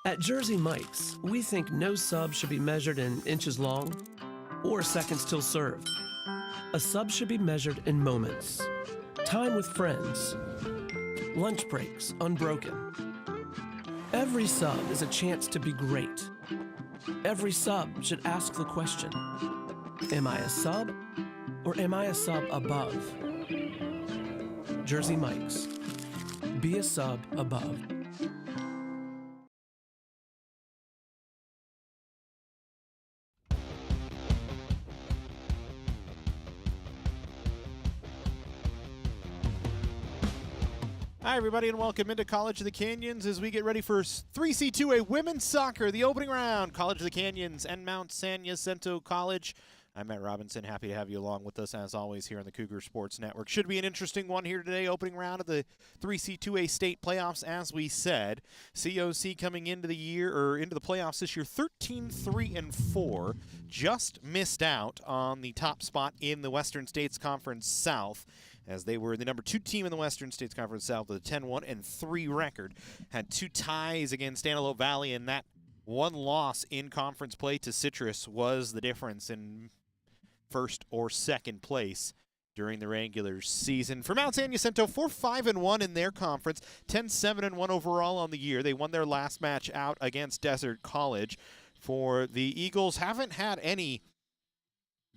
At Jersey Mike's, we think no sub should be measured in inches long or seconds till served. A sub should be measured in moments, time with friends, lunch breaks unbroken. Every sub is a chance to be great. Every sub should ask the question, am I a sub or am I a sub above? Jersey Mike's, be a sub above. Hi, everybody, and welcome into College of the Canyons as we get ready for 3C2A Women's Soccer, the opening round. College of the Canyons and Mount San Jacinto College. I'm Matt Robinson. Happy to have you along with us, as always, here on the Cougar Sports Network. Should be an interesting one here today, opening round of the 3C2A state playoffs, as we said. COC coming into the year, or into the playoffs this year, 13-3-4. Just missed out on the top spot in the Western States Conference South, as they were the number 2 team in the Western States Conference South with a 10-1-3 record. Had 2 ties against Antelope Valley, and that one loss in conference play to Citrus was the difference in first or second place during the regular season. For Mount San Jacinto, 4-5-1 in their conference, 10-7-1 overall on the year. They won their last match out against Desert College. For the Eagles, haven't had any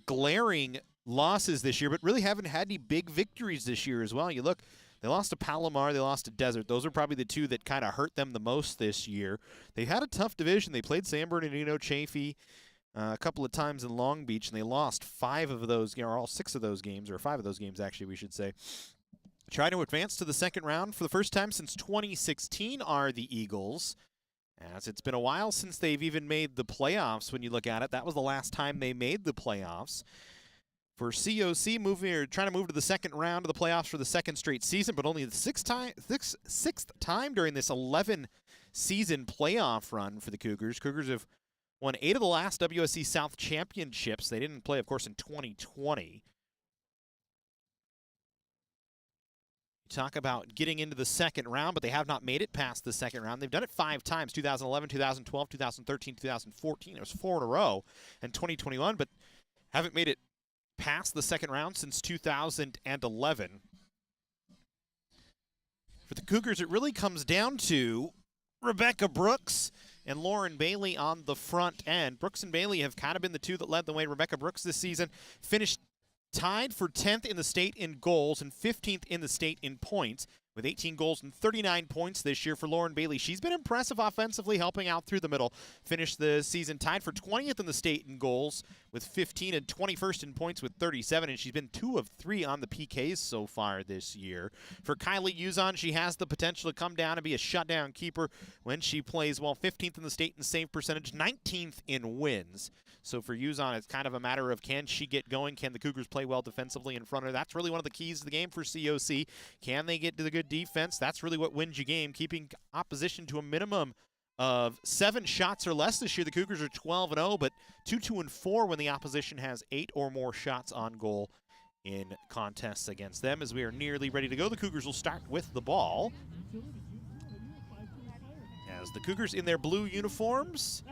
glaring losses this year, but really haven't had any big victories this year as well. You look, they lost to Palomar, they lost to Desert. Those are probably the two that kind of hurt them the most this year. They had a tough division. They played San Bernardino, Chaffee a couple of times in Long Beach, and they lost 5 of those, or all 6 of those games, or 5 of those games, actually, we should say. Trying to advance to the second round for the first time since 2016 are the Eagles, as it's been a while since they've even made the playoffs when you look at it. That was the last time they made the playoffs. For COC, trying to move to the second round of the playoffs for the second straight season, but only the sixth time during this 11-season playoff run for the Cougars. Cougars have won 8 of the last WSC South championships. They didn't play, of course, in 2020. Talk about getting into the second round, but they have not made it past the second round. They've done it 5 times, 2011, 2012, 2013, 2014. It was 4 in a row, and 2021, but haven't made it past the second round since 2011. For the Cougars, it really comes down to Rebecca Brooks and Lauren Bailey on the front end. Brooks and Bailey have kind of been the two that led the way. Rebecca Brooks this season finished tied for 10th in the state in goals and 15th in the state in points, with 18 goals and 39 points this year. For Lauren Bailey, she's been impressive offensively, helping out through the middle. Finished the season tied for 20th in the state in goals with 15 and 21st in points with 37, and she's been 2 of 3 on the PKs so far this year. For Kylie Uzon, she has the potential to come down and be a shutdown keeper when she plays well. 15th in the state in save percentage, 19th in wins. So for Uzon, it's kind of a matter of, can she get going? Can the Cougars play well defensively in front of her? That's really one of the keys to the game for COC. Can they get to the good defense? That's really what wins you game, keeping opposition to a minimum of 7 shots or less this year. The Cougars are 12-0, but 2-2-4 when the opposition has 8 or more shots on goal in contests against them. As we are nearly ready to go, the Cougars will start with the ball. As the Cougars in their blue uniforms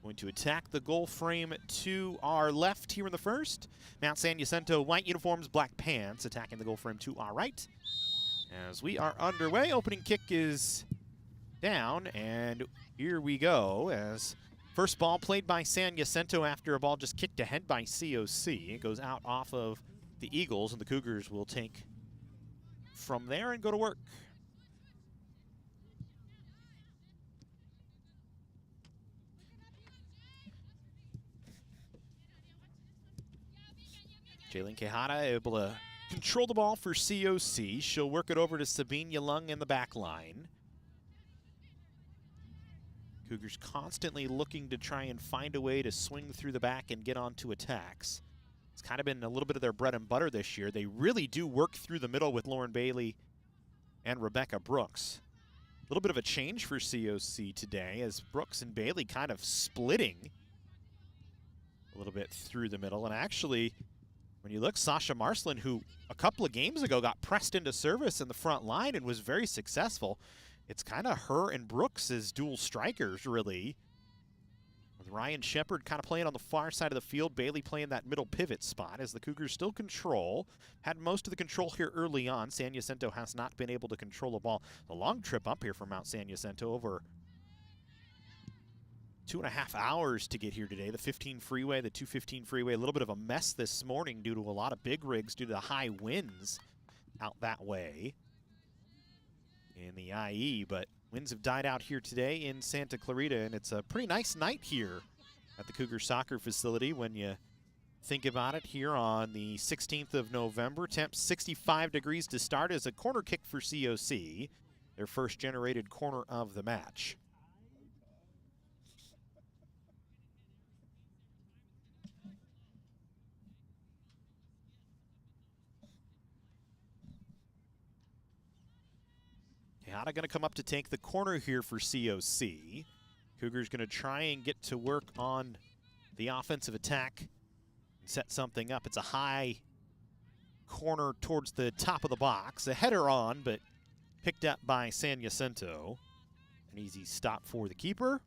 going to attack the goal frame to our left here in the first. Mount San Jacinto, white uniforms, black pants, attacking the goal frame to our right. As we are underway, opening kick is down, and here we go. As first ball played by San Jacinto after a ball just kicked ahead by COC. It goes out off of the Eagles, and the Cougars will take from there and go to work. Jaylene Quijada able to control the ball for COC. She'll work it over to Sabine Yalung in the back line. Cougars constantly looking to try and find a way to swing through the back and get onto attacks. It's kind of been a little bit of their bread and butter this year. They really do work through the middle with Lauren Bailey and Rebecca Brooks. A little bit of a change for COC today, as Brooks and Bailey kind of splitting a little bit through the middle. And actually, When you look, Sasha Marslin, who a couple of games ago got pressed into service in the front line and was very successful, it's kind of her and Brooks as dual strikers, really. With Ryan Shepard kind of playing on the far side of the field, Bailey playing that middle pivot spot as the Cougars still control. Had most of the control here early on. San Jacinto has not been able to control the ball. A long trip up here from Mount San Jacinto, over 2.5 hours to get here today. The 15 freeway, the 215 freeway, a little bit of a mess this morning due to a lot of big rigs due to the high winds out that way in the IE, but winds have died out here today in Santa Clarita, and it's a pretty nice night here at the Cougar Soccer Facility when you think about it. Here on the 16th of November, temps 65 degrees to start as a corner kick for COC, their first generated corner of the match. Tejada going to come up to take the corner here for COC. Cougars going to try and get to work on the offensive attack and set something up. It's a high corner towards the top of the box. A header on, but picked up by San Jacinto. An easy stop for the keeper.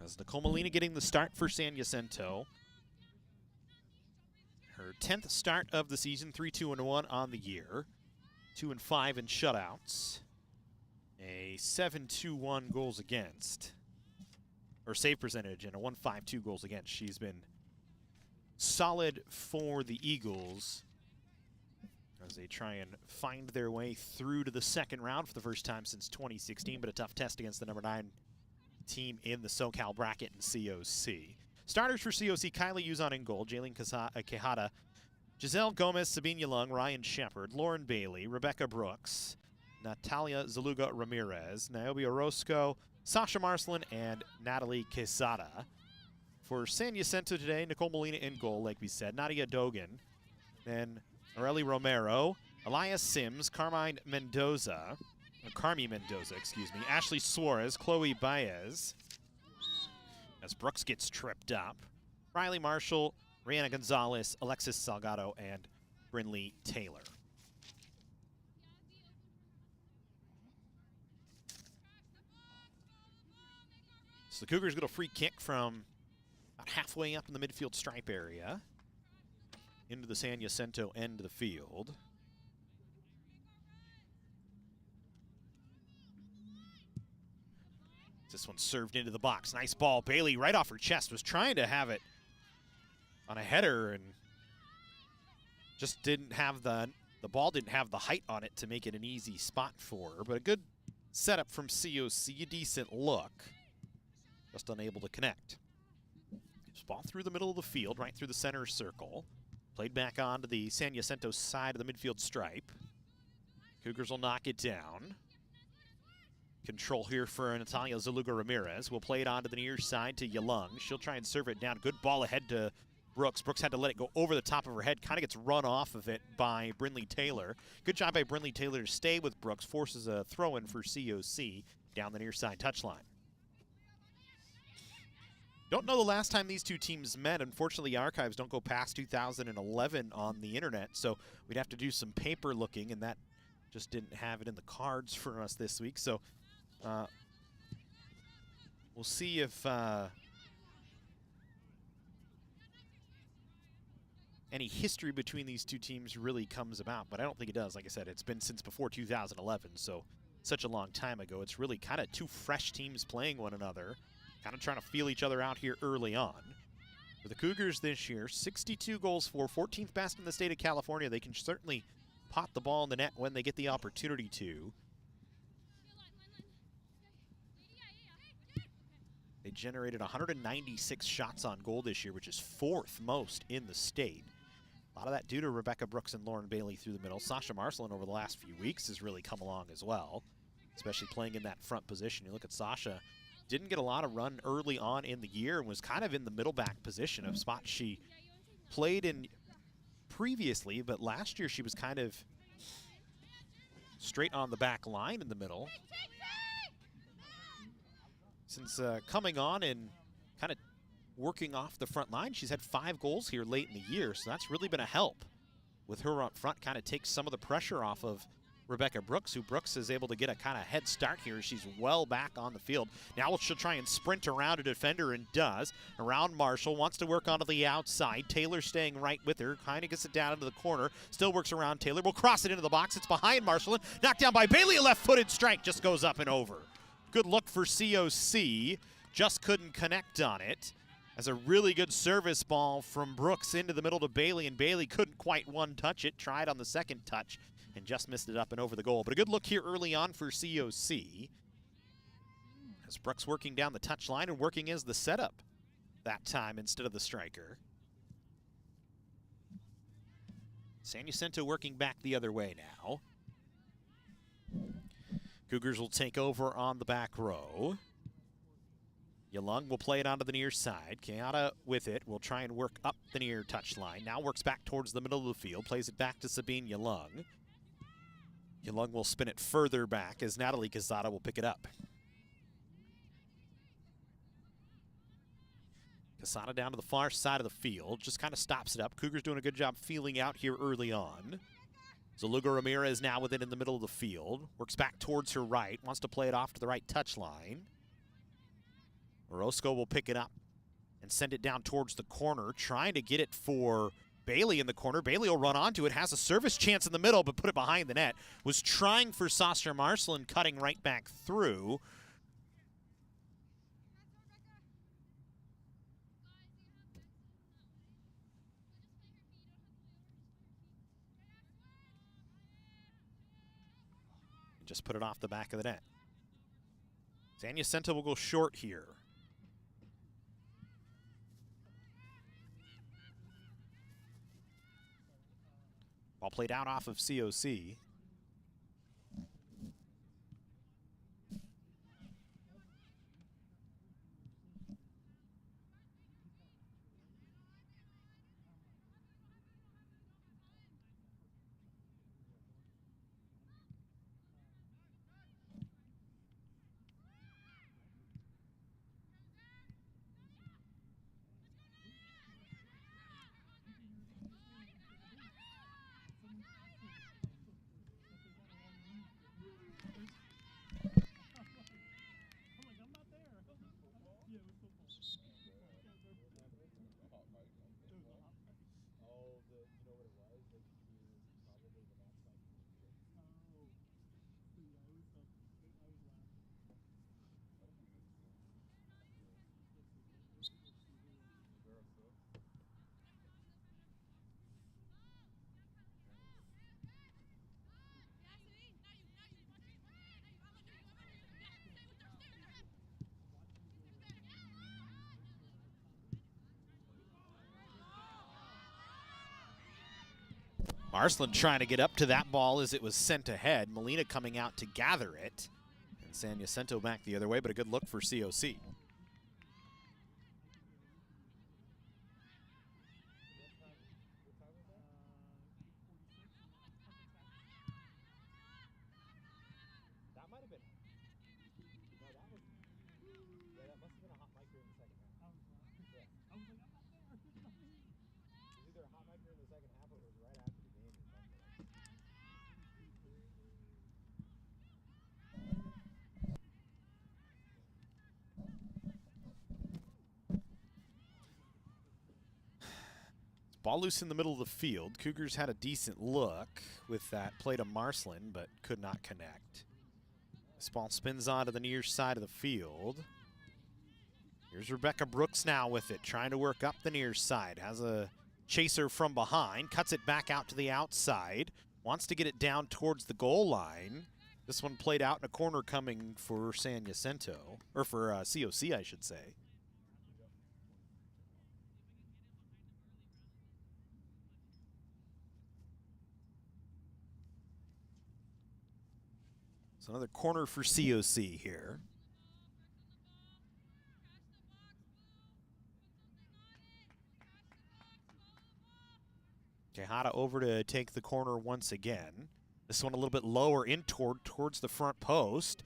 As Nicole Molina getting the start for San Jacinto. Her 10th start of the season, 3-2-1 on the year. 2-5 in shutouts. A 7.21 goals against, or save percentage, and a 1.52 goals against. She's been solid for the Eagles as they try and find their way through to the second round for the first time since 2016, but a tough test against the number 9 team in the SoCal bracket in COC. Starters for COC: Kylie Uzon in goal, Jaylene Quijada, Giselle Gomez, Sabine Yalung, Ryan Shepard, Lauren Bailey, Rebecca Brooks, Natalia Zaluga Ramirez, Niobe Orozco, Sasha Marslin, and Natalie Quesada. For San Jacinto today, Nicole Molina in goal, like we said, Nadia Dogan, then Aurelie Romero, Elias Sims, Carmi Mendoza, Ashley Suarez, Chloe Baez, as Brooks gets tripped up, Riley Marshall, Rihanna Gonzalez, Alexis Salgado, and Brinley Taylor. So the Cougars get a free kick from about halfway up in the midfield stripe area into the San Jacinto end of the field. This one served into the box. Nice ball. Bailey right off her chest was trying to have it on a header and just didn't have the ball didn't have the height on it to make it an easy spot for her. But a good setup from COC, a decent look. Just unable to connect. This ball through the middle of the field, right through the center circle. Played back onto the San Jacinto side of the midfield stripe. Cougars will knock it down. Control here for Natalia Zaluga Ramirez. Will play it onto the near side to Yalung. She'll try and serve it down. Good ball ahead to Brooks. Brooks had to let it go over the top of her head. Kind of gets run off of it by Brinley Taylor. Good job by Brinley Taylor to stay with Brooks. Forces a throw-in for COC down the near side touchline. Don't know the last time these two teams met. Unfortunately, archives don't go past 2011 on the internet, so we'd have to do some paper looking, and that just didn't have it in the cards for us this week. So we'll see if any history between these two teams really comes about, but I don't think it does. Like I said, it's been since before 2011, so such a long time ago. It's really kind of two fresh teams playing one another, kind of trying to feel each other out here early on. For the Cougars this year, 62 goals for, 14th best in the state of California. They can certainly pot the ball in the net when they get the opportunity to. They generated 196 shots on goal this year, which is 4th most in the state. A lot of that due to Rebecca Brooks and Lauren Bailey through the middle. Sasha Marslin over the last few weeks has really come along as well, especially playing in that front position. You look at Sasha, didn't get a lot of run early on in the year and was kind of in the middle back position, of spot she played in previously, but last year she was kind of straight on the back line in the middle. Since coming on and kind of working off the front line, she's had 5 goals here late in the year, so that's really been a help. With her up front, kind of takes some of the pressure off of Rebecca Brooks, who Brooks is able to get a kind of head start here. She's well back on the field. Now she'll try and sprint around a defender, and does. Around Marshall, wants to work onto the outside. Taylor staying right with her, kind of gets it down into the corner. Still works around Taylor. Will cross it into the box. It's behind Marshall, and knocked down by Bailey. A left-footed strike just goes up and over. Good look for COC. Just couldn't connect on it. As a really good service ball from Brooks into the middle to Bailey, and Bailey couldn't quite one-touch it. Tried on the second touch and just missed it up and over the goal. But a good look here early on for COC. As Brooks working down the touch line and working as the setup that time instead of the striker. San Jacinto working back the other way now. Cougars will take over on the back row. Yalung will play it onto the near side. Keata with it will try and work up the near touch line. Now works back towards the middle of the field. Plays it back to Sabine Yalung. Yalung will spin it further back as Natalie Quezada will pick it up. Quezada down to the far side of the field. Just kind of stops it up. Cougars doing a good job feeling out here early on. Zaluga Ramirez now with it in the middle of the field. Works back towards her right. Wants to play it off to the right touch line. Orozco will pick it up and send it down towards the corner. Trying to get it for Bailey in the corner. Bailey will run onto it. Has a service chance in the middle, but put it behind the net. Was trying for Sasha Marcelin, cutting right back through. Just put it off the back of the net. San Jacinto will go short here. Ball played out off of COC. Marcelin trying to get up to that ball as it was sent ahead. Molina coming out to gather it. And San Jacinto back the other way, but a good look for COC. Ball loose in the middle of the field. Cougars had a decent look with that play to Marcelin, but could not connect. This ball spins onto the near side of the field. Here's Rebecca Brooks now with it, trying to work up the near side. Has a chaser from behind, cuts it back out to the outside. Wants to get it down towards the goal line. This one played out in a corner coming for San Jacinto, or for COC, I should say. So another corner for COC here. Tejada over to take the corner once again. This one a little bit lower in towards the front post.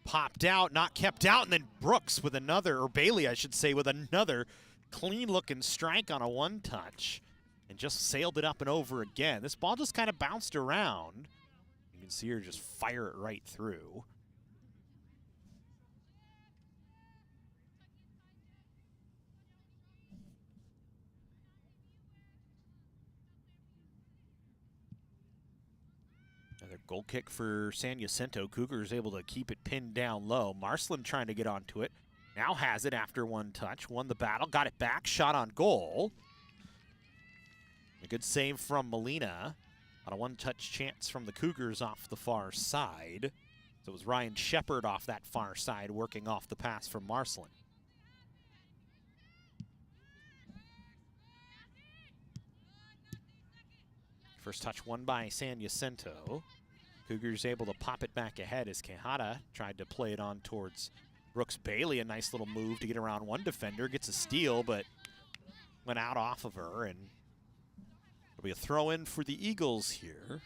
popped out, not kept out, and then Brooks with another, or Bailey, I should say, with another clean-looking strike on a one-touch, and just sailed it up and over again. This ball just kind of bounced around. You can see her just fire it right through. Another goal kick for San Jacinto. Cougars able to keep it pinned down low. Marceline trying to get onto it. Now has it after one touch. Won the battle. Got it back. Shot on goal. A good save from Molina on a one-touch chance from the Cougars off the far side. So it was Ryan Shepard off that far side working off the pass from Marceline. First touch won by San Jacinto. Cougars able to pop it back ahead as Quijada tried to play it on towards Brooks Bailey. A nice little move to get around one defender. Gets a steal, but went out off of her, and it'll be a throw in for the Eagles here.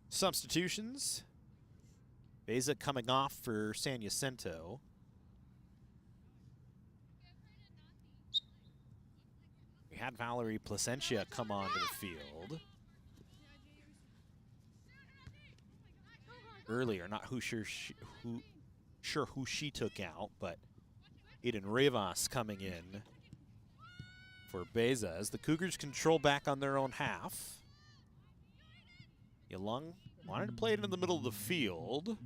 Substitutions. Beza coming off for San Jacinto. We had Valerie Placentia come onto the field earlier. Not sure who she took out, but Eden Rivas coming in for Beza as the Cougars control back on their own half. Yalung wanted to play it in the middle of the field.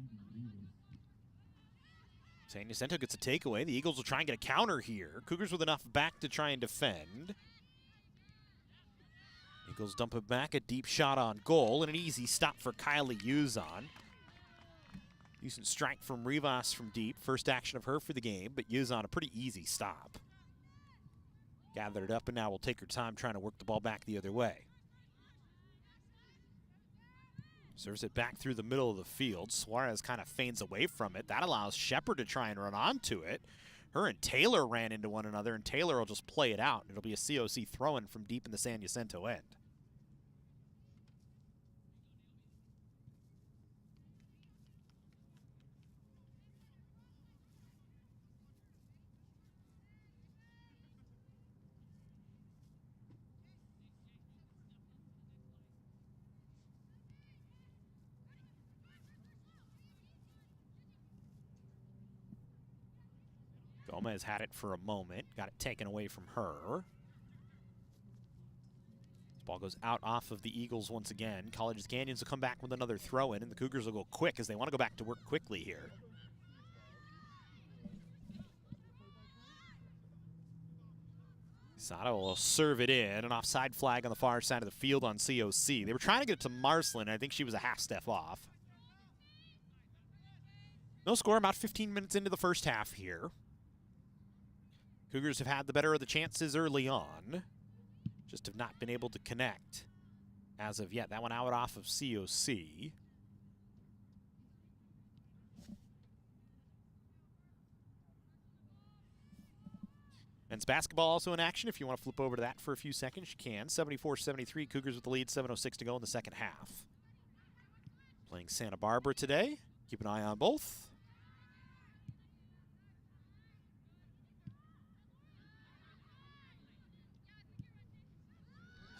San Jacinto gets a takeaway. The Eagles will try and get a counter here. Cougars with enough back to try and defend. Eagles dump it back, a deep shot on goal, and an easy stop for Kylie Uzon. Decent strike from Rivas from deep. First action of her for the game, but Uzon a pretty easy stop. Gathered it up, and now will take her time trying to work the ball back the other way. Serves it back through the middle of the field. Suarez kind of feigns away from it. That allows Shepard to try and run onto it. Her and Taylor ran into one another, and Taylor will just play it out. It'll be a COC throw-in from deep in the San Jacinto end. Gomez had it for a moment, got it taken away from her. This ball goes out off of the Eagles once again. College's Canyons will come back with another throw-in, and the Cougars will go quick as they want to go back to work quickly here. Sato will serve it in, an offside flag on the far side of the field on COC. They were trying to get it to Marceline, and I think she was a half step off. No score, about 15 minutes into the first half here. Cougars have had the better of the chances early on. Just have not been able to connect as of yet. That one out off of COC. Men's basketball also in action. If you want to flip over to that for a few seconds, you can. 74-73, Cougars with the lead, 7:06 to go in the second half. Playing Santa Barbara today. Keep an eye on both.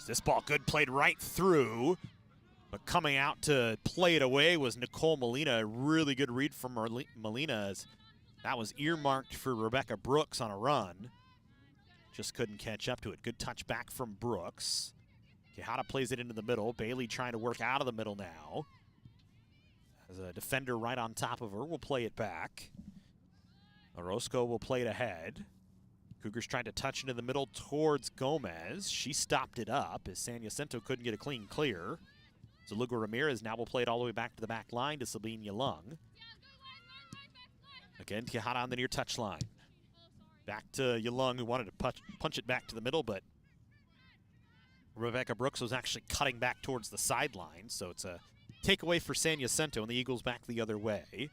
This ball good, played right through, but coming out to play it away was Nicole Molina. A really good read from Molina as that was earmarked for Rebecca Brooks on a run. Just couldn't catch up to it. Good touch back from Brooks. Quijada plays it into the middle. Bailey trying to work out of the middle now. As a defender right on top of her will play it back. Orozco will play it ahead. Cougars tried to touch into the middle towards Gomez. She stopped it up as San Jacinto couldn't get a clean clear. So Lugo Ramirez now will play it all the way back to the back line to Sabine Yalung. Again, Quijada on the near touch line. Back to Yalung, who wanted to punch it back to the middle, but Rebecca Brooks was actually cutting back towards the sideline. So it's a takeaway for San Jacinto, and the Eagles back the other way.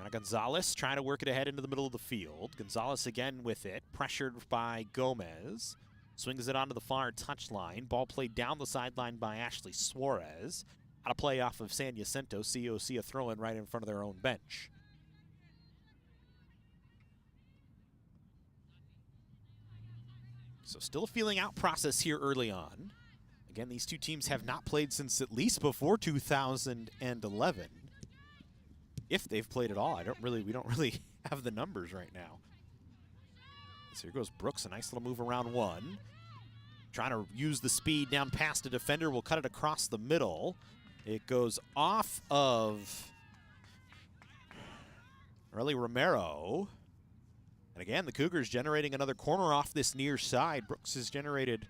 Now Gonzalez trying to work it ahead into the middle of the field. Gonzalez again with it, pressured by Gomez. Swings it onto the far touchline. Ball played down the sideline by Ashley Suarez. Out of play off of San Jacinto. COC a throw-in right in front of their own bench. So still a feeling out process here early on. Again, these two teams have not played since at least before 2011. If they've played at all. We don't really have the numbers right now. So here goes Brooks, a nice little move around one. Trying to use the speed down past a defender. Will cut it across the middle. It goes off of Riley Romero. And again, the Cougars generating another corner off this near side. Brooks has generated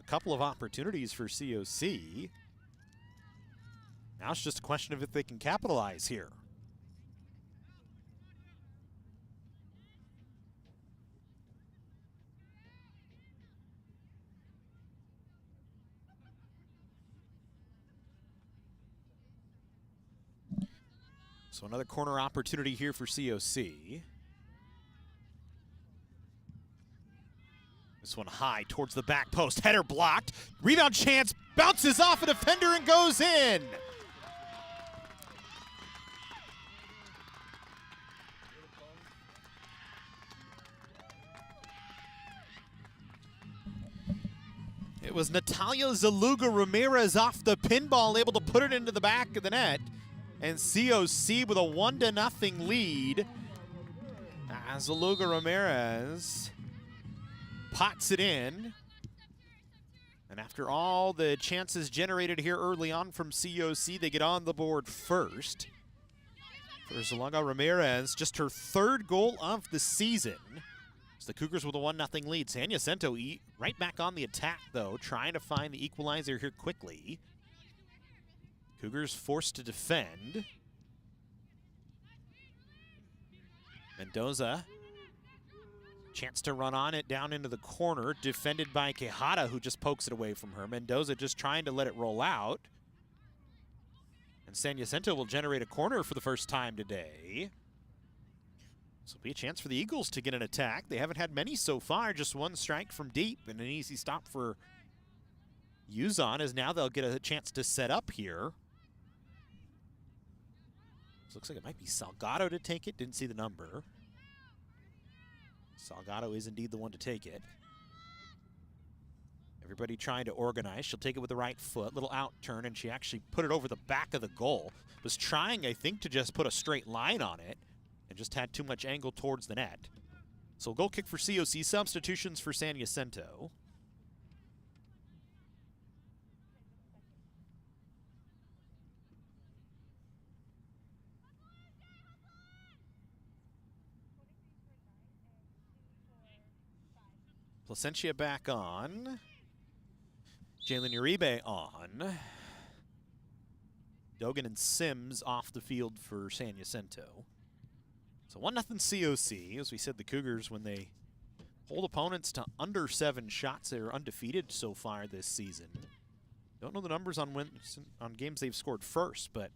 a couple of opportunities for COC. Now it's just a question of if they can capitalize here. So another corner opportunity here for COC. This one high towards the back post. Header blocked. Rebound chance. Bounces off a defender and goes in. It was Natalia Zaluga Ramirez off the pinball, able to put it into the back of the net. And COC with a 1-0 lead. Zaluga Ramirez pots it in. And after all the chances generated here early on from COC, they get on the board first. For Zaluga Ramirez, just her third goal of the season. So the Cougars with a 1-0 lead. San Jacinto right back on the attack, though, trying to find the equalizer here quickly. Cougars forced to defend. Mendoza. Chance to run on it down into the corner. Defended by Quijada, who just pokes it away from her. Mendoza just trying to let it roll out. And San Jacinto will generate a corner for the first time today. So it'll be a chance for the Eagles to get an attack. They haven't had many so far. Just one strike from deep and an easy stop for Uzon, as now they'll get a chance to set up here. So looks like it might be Salgado to take it. Didn't see the number. Salgado is indeed the one to take it. Everybody trying to organize. She'll take it with the right foot. Little out turn, and she actually put it over the back of the goal. Was trying, I think, to just put a straight line on it, and just had too much angle towards the net. So goal kick for COC. Substitutions for San Jacinto. Placentia back on. Jalen Uribe on. Dogan and Sims off the field for San Jacinto. So 1-0 COC. As we said, the Cougars, when they hold opponents to under 7 shots, they're undefeated so far this season. Don't know the numbers on games they've scored first, but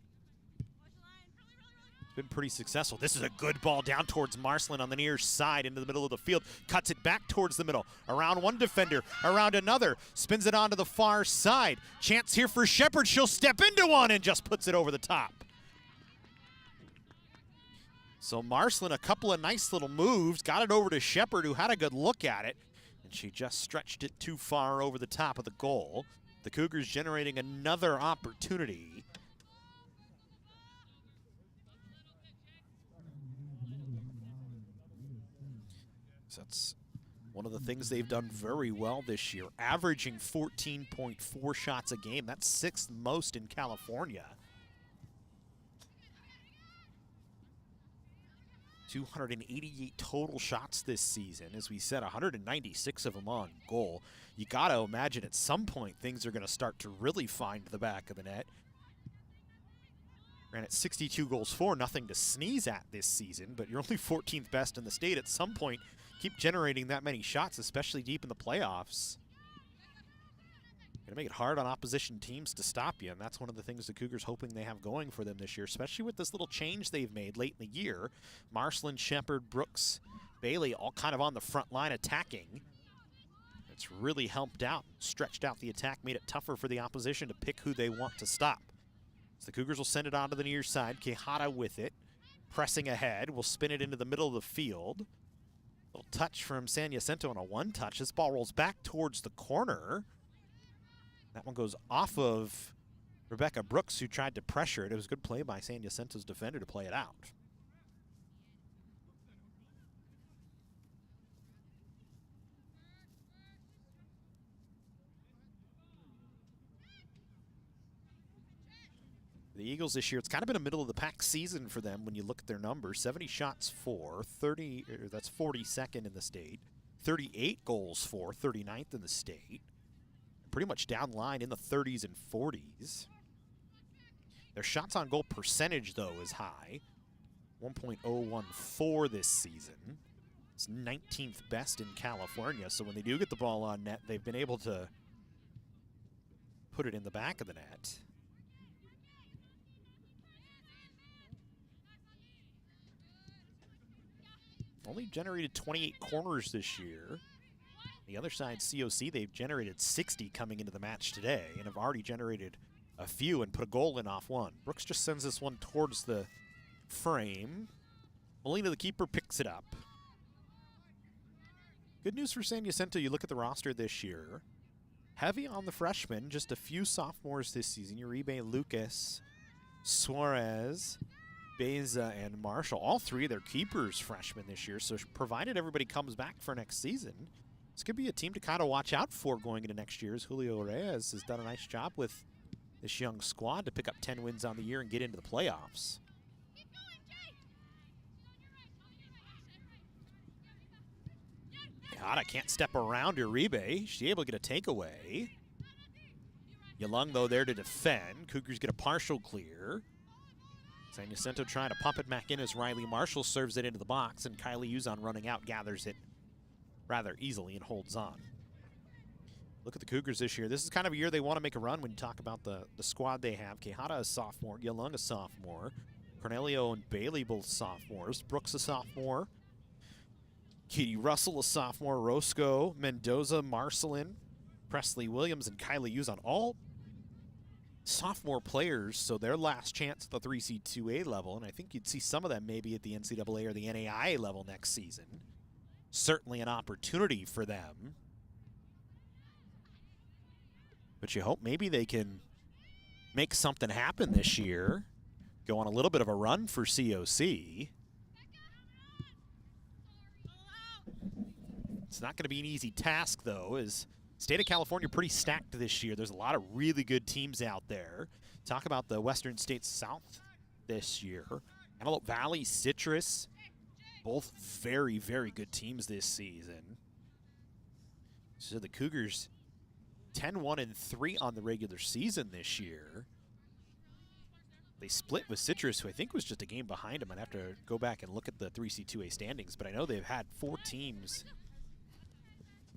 been pretty successful. This is a good ball down towards Marcelin on the near side into the middle of the field. Cuts it back towards the middle. Around one defender, around another. Spins it onto the far side. Chance here for Shepard. She'll step into one and just puts it over the top. So Marcelin, a couple of nice little moves. Got it over to Shepard, who had a good look at it. And she just stretched it too far over the top of the goal. The Cougars generating another opportunity. That's one of the things they've done very well this year, averaging 14.4 shots a game. That's 6th most in California. 288 total shots this season. As we said, 196 of them on goal. You got to imagine at some point things are going to start to really find the back of the net. Ran at 62 goals for, nothing to sneeze at this season, but you're only 14th best in the state. At some point, keep generating that many shots, especially deep in the playoffs. Going to make it hard on opposition teams to stop you, and that's one of the things the Cougars hoping they have going for them this year, especially with this little change they've made late in the year. Marcelin, Shepard, Brooks, Bailey all kind of on the front line attacking. It's really helped out, stretched out the attack, made it tougher for the opposition to pick who they want to stop. So the Cougars will send it on to the near side. Quijada with it, pressing ahead, will spin it into the middle of the field. Little touch from San Jacinto on a one-touch. This ball rolls back towards the corner. That one goes off of Rebecca Brooks, who tried to pressure it. It was a good play by San Jacinto's defender to play it out. The Eagles this year, it's kind of been a middle-of-the-pack season for them when you look at their numbers. 70 shots for, 30, that's 42nd in the state. 38 goals for, 39th in the state. Pretty much down line in the 30s and 40s. Their shots on goal percentage, though, is high. 1.014 this season. It's 19th best in California, so when they do get the ball on net, they've been able to put it in the back of the net. Only generated 28 corners this year. The other side, COC, they've generated 60 coming into the match today and have already generated a few and put a goal in off one. Brooks just sends this one towards the frame. Molina, the keeper, picks it up. Good news for San Jacinto, you look at the roster this year. Heavy on the freshmen, just a few sophomores this season. Uribe, Lucas, Suarez, Beza, and Marshall. All three of their keepers freshmen this year, so provided everybody comes back for next season, this could be a team to kind of watch out for going into next year, as Julio Reyes has done a nice job with this young squad to pick up 10 wins on the year and get into the playoffs. Quijada can't step around Uribe. She's able to get a takeaway. Young, though, there to defend. Cougars get a partial clear. San Jacinto trying to pump it back in as Riley Marshall serves it into the box, and Kylie Uzon running out gathers it rather easily and holds on. Look at the Cougars this year. This is kind of a year they want to make a run when you talk about the squad they have. Quijada a sophomore, Young a sophomore, Cornelio and Bailey both sophomores, Brooks a sophomore, Katie Russell a sophomore, Roscoe, Mendoza, Marcelin, Presley Williams, and Kylie Uzon, all sophomore players, so their last chance at the 3C2A level, and I think you'd see some of them maybe at the NCAA or the NAIA level next season. Certainly an opportunity for them. But you hope maybe they can make something happen this year, go on a little bit of a run for COC. It's not going to be an easy task, though, as State of California pretty stacked this year. There's a lot of really good teams out there. Talk about the Western States South this year. Antelope Valley, Citrus, both very, very good teams this season. So the Cougars 10-1-3 on the regular season this year. They split with Citrus, who I think was just a game behind them. I'd have to go back and look at the 3C2A standings, but I know they've had 4 teams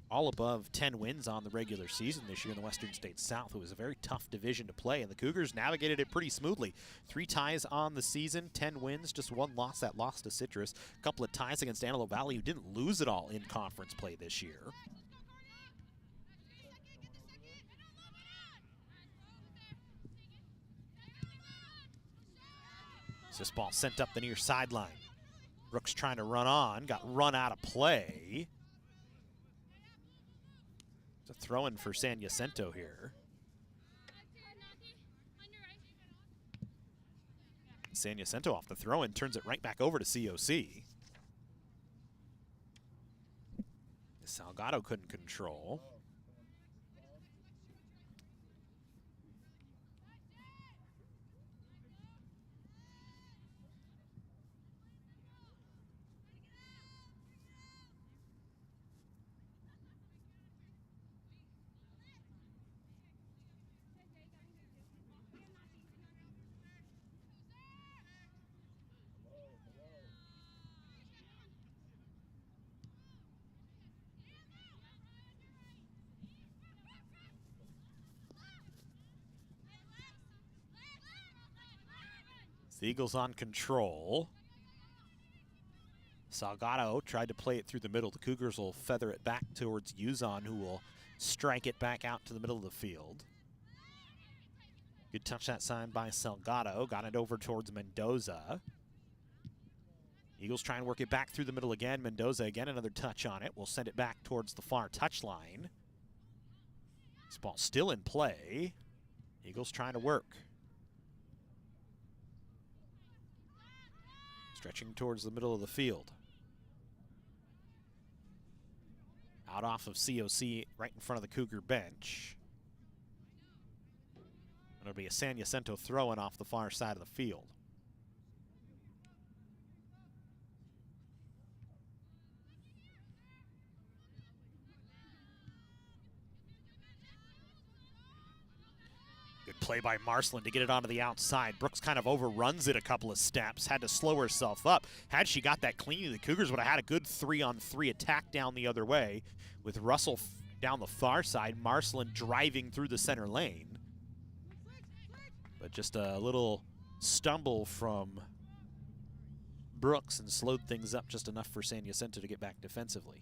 all above 10 wins on the regular season this year in the Western States South. It was a very tough division to play, and the Cougars navigated it pretty smoothly. 3 ties on the season, 10 wins, just 1 loss. That loss to Citrus. A couple of ties against Antelope Valley, who didn't lose it all in conference play this year. So this ball sent up the near sideline. Brooks trying to run on, got run out of play. It's a throw-in for San Jacinto here. San Jacinto off the throw-in turns it right back over to COC. Salgado couldn't control. The Eagles on control. Salgado tried to play it through the middle. The Cougars will feather it back towards Uzon, who will strike it back out to the middle of the field. Good touch that sign by Salgado. Got it over towards Mendoza. Eagles try and work it back through the middle again. Mendoza again, another touch on it. We'll send it back towards the far touchline. This ball still in play. Eagles trying to work. Stretching towards the middle of the field. Out off of COC, right in front of the Cougar bench. It'll be a San Jacinto throwing off the far side of the field. Good play by Marcelin to get it onto the outside. Brooks kind of overruns it a couple of steps, had to slow herself up. Had she got that clean, the Cougars would have had a good 3-on-3 attack down the other way with Russell down the far side, Marcelin driving through the center lane. But just a little stumble from Brooks and slowed things up just enough for San Jacinto to get back defensively.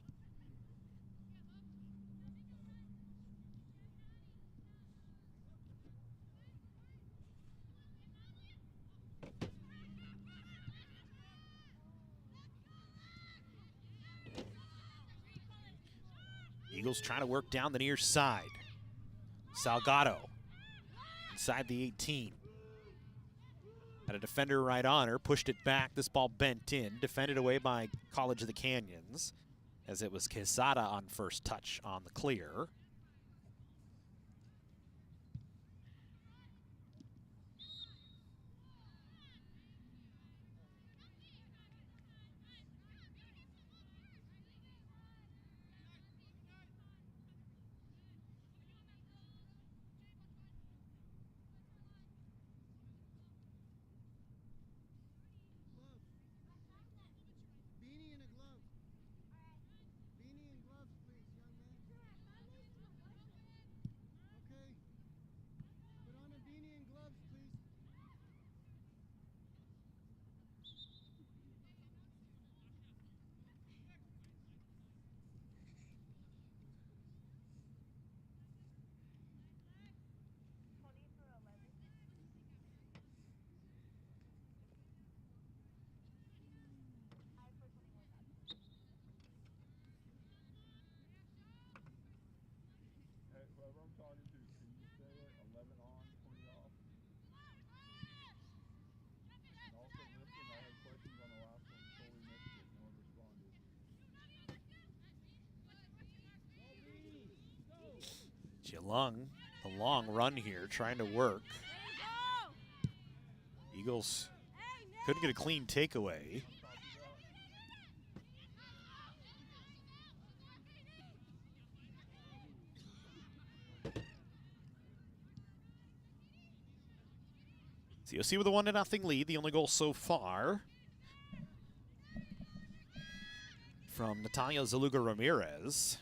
Eagles trying to work down the near side. Salgado inside the 18. Had a defender right on her, pushed it back. This ball bent in, defended away by College of the Canyons, as it was Quesada on first touch on the clear. A long run here, trying to work. Eagles couldn't get a clean takeaway. COC with a 1-0 lead, the only goal so far from Natalia Zaluga Ramirez.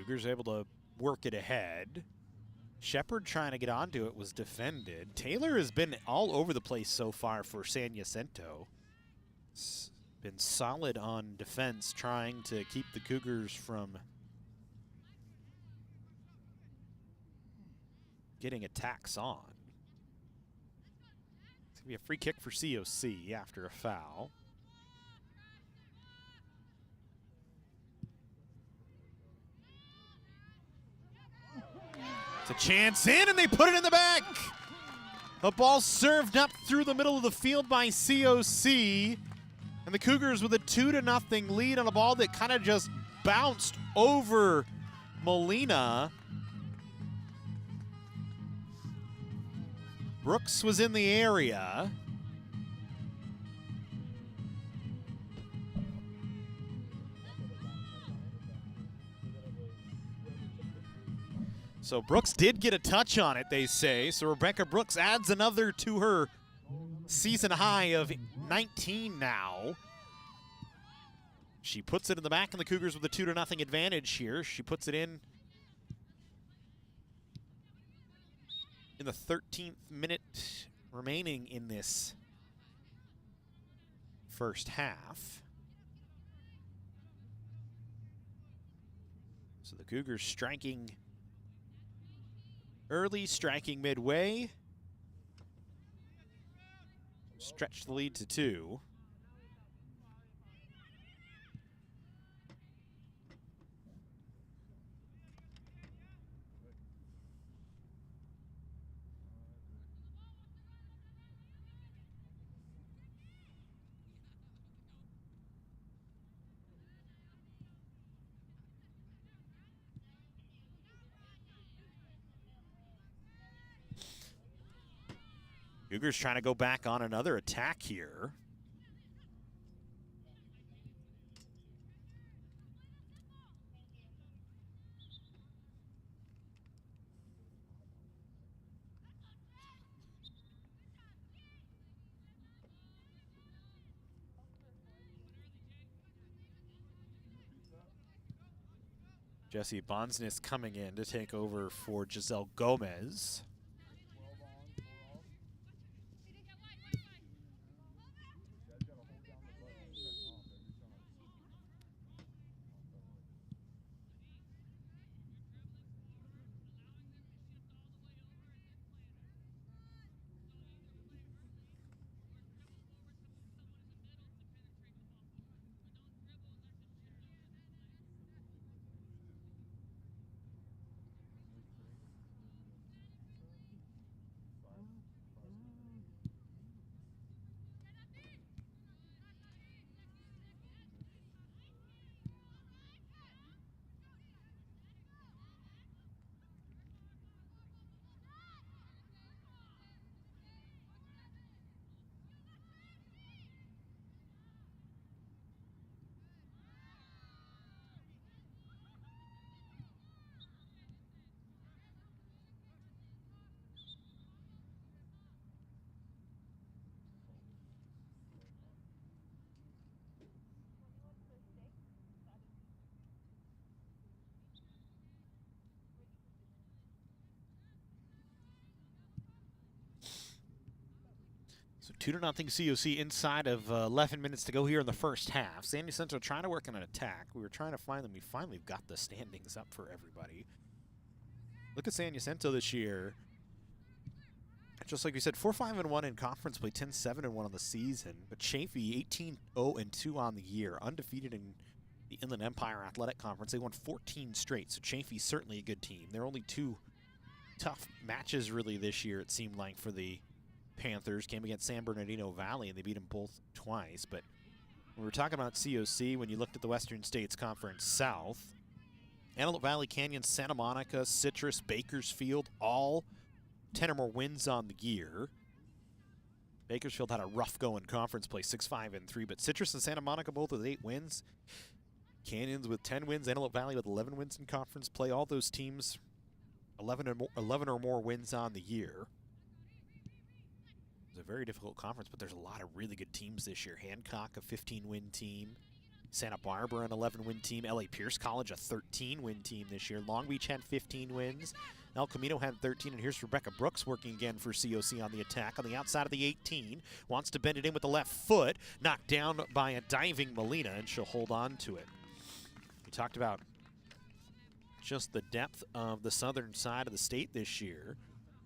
Cougars able to work it ahead. Shepard trying to get onto it was defended. Taylor has been all over the place so far for San Jacinto. It's been solid on defense, trying to keep the Cougars from getting attacks on. It'll be a free kick for COC after a foul. It's a chance in, and they put it in the back. The ball served up through the middle of the field by COC. And the Cougars with a 2-0 lead on a ball that kind of just bounced over Molina. Brooks was in the area. So Brooks did get a touch on it, they say. So Rebecca Brooks adds another to her season high of 19 now. She puts it in the back, and the Cougars with a 2-0 advantage here. She puts it in the 13th minute remaining in this first half. So the Cougars striking early, striking midway. Stretch the lead to 2. Cougars trying to go back on another attack here. Jesse Bonsness coming in to take over for Giselle Gomez. So 2-0 COC inside of 11 minutes to go here in the first half. San Jacinto trying to work on an attack. We were trying to find them. We finally got the standings up for everybody. Look at San Jacinto this year. Just like we said, 4-5-1 in conference play, 10-7-1 on the season. But Chaffee 18-0-2 on the year, undefeated in the Inland Empire Athletic Conference. They won 14 straight, so Chaffee's certainly a good team. There are only 2 tough matches really this year, it seemed like, for the Panthers. Came against San Bernardino Valley, and they beat them both twice. But when we were talking about COC, when you looked at the Western States Conference South, Antelope Valley, Canyon, Santa Monica, Citrus, Bakersfield, all 10 or more wins on the year. Bakersfield had a rough go in conference play, 6-5-3, but Citrus and Santa Monica both with 8 wins. Canyons with 10 wins, Antelope Valley with 11 wins in conference play. All those teams 11 or more wins on the year. It's a very difficult conference, but there's a lot of really good teams this year. Hancock, a 15-win team. Santa Barbara, an 11-win team. L.A. Pierce College, a 13-win team this year. Long Beach had 15 wins. El Camino had 13, and here's Rebecca Brooks working again for COC on the attack. On the outside of the 18, wants to bend it in with the left foot. Knocked down by a diving Molina, and she'll hold on to it. We talked about just the depth of the southern side of the state this year.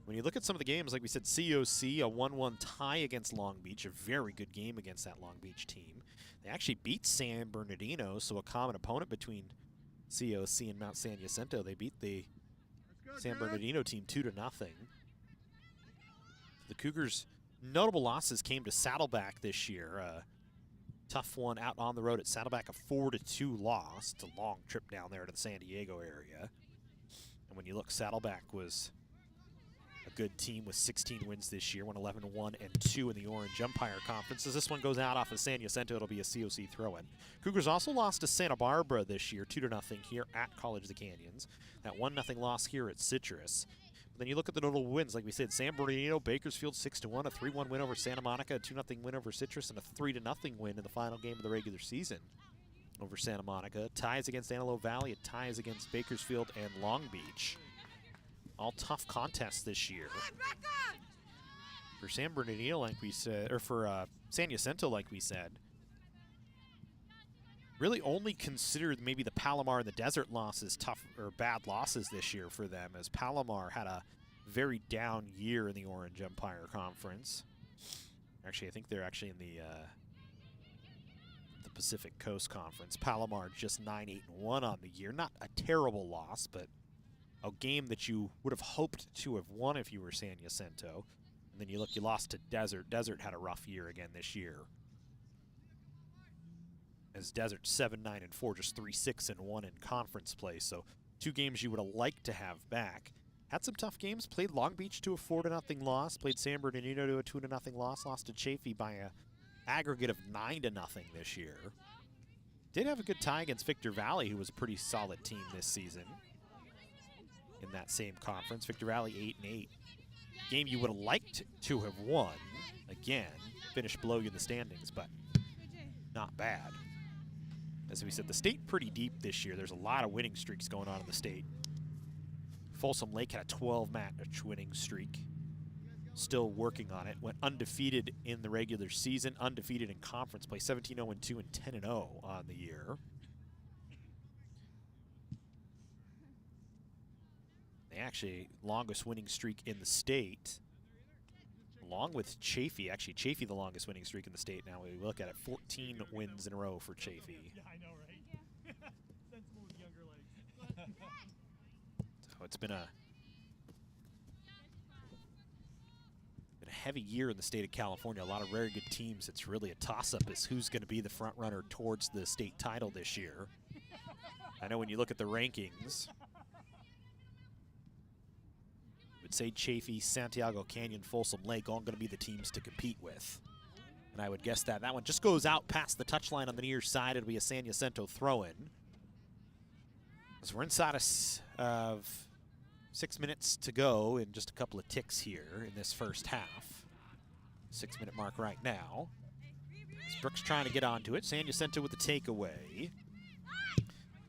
When you look at some of the games, like we said, COC, a 1-1 tie against Long Beach, a very good game against that Long Beach team. They actually beat San Bernardino, so a common opponent between COC and Mount San Jacinto. They beat the San Bernardino team 2-0. The Cougars' notable losses came to Saddleback this year. Tough one out on the road at Saddleback, a 4-2 loss. It's a long trip down there to the San Diego area. And when you look, Saddleback was a good team with 16 wins this year, won 11-1 and 2 in the Orange Umpire Conference. As this one goes out off of San Jacinto, it'll be a COC throw-in. Cougars also lost to Santa Barbara this year, 2-0 here at College of the Canyons. That 1-0 loss here at Citrus. But then you look at the notable wins, like we said, San Bernardino, Bakersfield 6-1, a 3-1 win over Santa Monica, a 2-0 win over Citrus, and a 3-0 win in the final game of the regular season over Santa Monica. Ties against Antelope Valley, and ties against Bakersfield and Long Beach. All tough contests this year. For San Bernardino, like we said, or for San Jacinto, like we said, really only considered maybe the Palomar and the Desert losses tough or bad losses this year for them, as Palomar had a very down year in the Orange Umpire Conference. Actually, I think they're actually in the Pacific Coast Conference. Palomar just 9-8-1 on the year. Not a terrible loss, but a game that you would have hoped to have won if you were San Jacinto. And then you look, you lost to Desert. Desert had a rough year again this year, as Desert 7-9-4, just 3-6-1 in conference play. So 2 games you would have liked to have back. Had some tough games. Played Long Beach to a 4-0 loss. Played San Bernardino to a 2-0 loss. Lost to Chaffee by a aggregate of 9-0 this year. Did have a good tie against Victor Valley, who was a pretty solid team this season in that same conference. Victor Valley 8-8. Game you would have liked to have won. Again, finished below you in the standings, but not bad. As we said, the state pretty deep this year. There's a lot of winning streaks going on in the state. Folsom Lake had a 12-match winning streak. Still working on it. Went undefeated in the regular season, undefeated in conference play, 17-0-2 and 10-0 on the year. They actually longest winning streak in the state, along with Chaffee. Actually, Chaffee the longest winning streak in the state now. We look at it, 14 wins in a row for Chaffee. Yeah, I know, right? Sensible with younger legs. So it's been a heavy year in the state of California. A lot of very good teams. It's really a toss-up as who's going to be the front runner towards the state title this year. I know when you look at the rankings, I would say Chaffee, Santiago Canyon, Folsom Lake all going to be the teams to compete with. And I would guess that that one just goes out past the touchline on the near side. It'll be a San Jacinto throw-in. As we're inside of 6 minutes to go and just a couple of ticks here in this first half. 6-minute mark right now. As Brooks trying to get onto it. San Jacinto with the takeaway.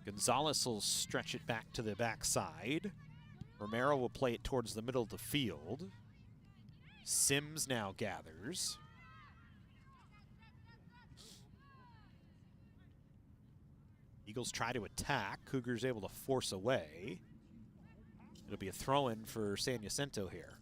Gonzalez will stretch it back to the backside. Romero will play it towards the middle of the field. Sims now gathers. Eagles try to attack. Cougars able to force away. It'll be a throw-in for San Jacinto here.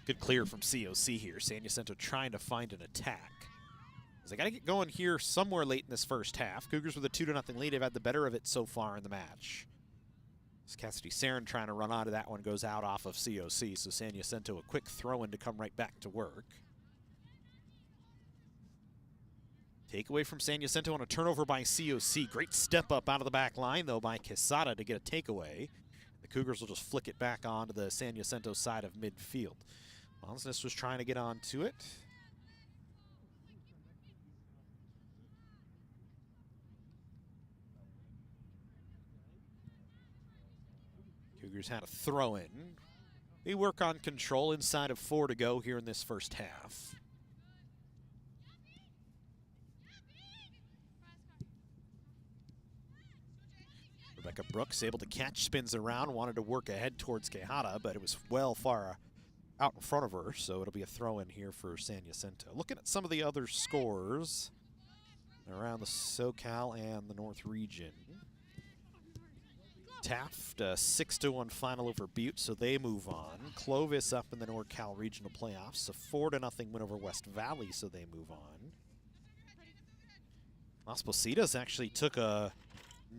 Good clear from COC here. San Jacinto trying to find an attack. They got to get going here somewhere late in this first half. Cougars with a 2-0 lead have had the better of it so far in the match. It's Cassidy Sarin trying to run onto that one, goes out off of COC, so San Jacinto a quick throw in to come right back to work. Takeaway from San Jacinto on a turnover by COC. Great step up out of the back line, though, by Quesada to get a takeaway. The Cougars will just flick it back onto the San Jacinto side of midfield. Monsness was trying to get onto it. Cougars had a throw in. They work on control inside of 4 to go here in this first half. Rebecca Brooks able to catch, spins around, wanted to work ahead towards Quijada, but it was well far out in front of her, so it'll be a throw in here for San Jacinto. Looking at some of the other scores around the SoCal and the North region. Taft, 6-1 final over Butte, so they move on. Clovis up in the NorCal regional playoffs, a 4-0 win over West Valley, so they move on. Las Positas actually took a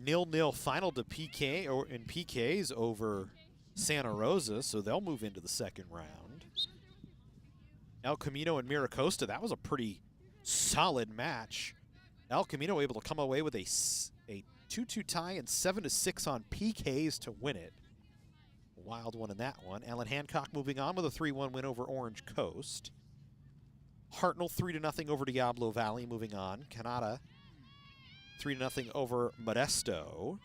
0-0 final to PK or in PKs over Santa Rosa, so they'll move into the second round. El Camino and Miracosta, that was a pretty solid match. El Camino able to come away with a 2-2 tie and 7-6 on PKs to win it. A wild one in that one. Allen Hancock moving on with a 3-1 win over Orange Coast. Hartnell 3-0 over Diablo Valley, moving on. Canada 3-0 over Modesto.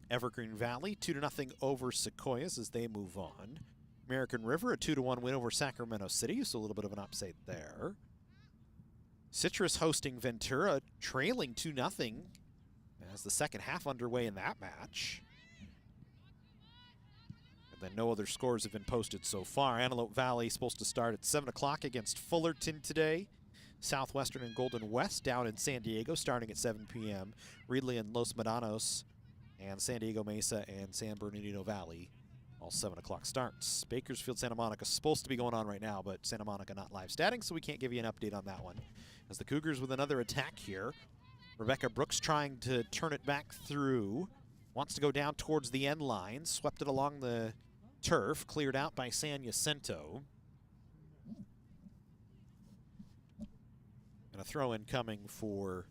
Evergreen Valley 2-0 over Sequoias as they move on. American River a 2-1 win over Sacramento City, so a little bit of an upset there. Citrus hosting Ventura, trailing 2-0 as the second half underway in that match. And then no other scores have been posted so far. Antelope Valley supposed to start at 7 o'clock against Fullerton today. Southwestern and Golden West down in San Diego starting at 7 p.m. Reedley and Los Medanos and San Diego Mesa and San Bernardino Valley, all 7 o'clock starts. Bakersfield, Santa Monica supposed to be going on right now, but Santa Monica not live statting, so we can't give you an update on that one. As the Cougars with another attack here. Rebecca Brooks trying to turn it back through. Wants to go down towards the end line. Swept it along the turf. Cleared out by San Jacinto. And a throw in coming for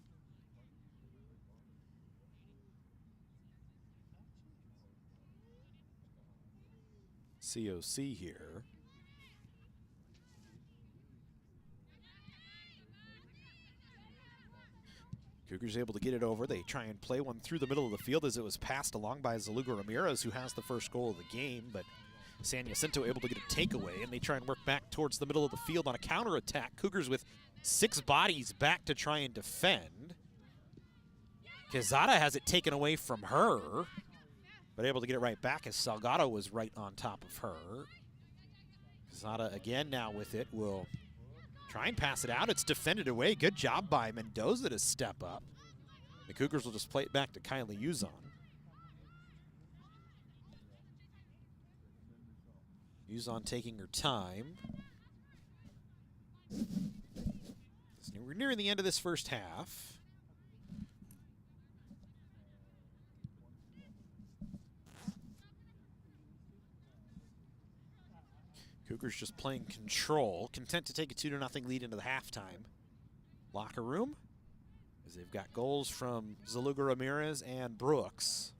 COC here. Cougars able to get it over. They try and play one through the middle of the field as it was passed along by Zaluga Ramirez, who has the first goal of the game, but San Jacinto able to get a takeaway, and they try and work back towards the middle of the field on a counterattack. Cougars with 6 bodies back to try and defend. Quezada has it taken away from her, but able to get it right back as Salgado was right on top of her. Quezada again now with it will try and pass it out. It's defended away. Good job by Mendoza to step up. The Cougars will just play it back to Kylie Uzon. Uzon taking her time. We're nearing the end of this first half. Cougars just playing control, content to take a 2-0 lead into the halftime. Locker room, as they've got goals from Zaluga Ramirez and Brooks.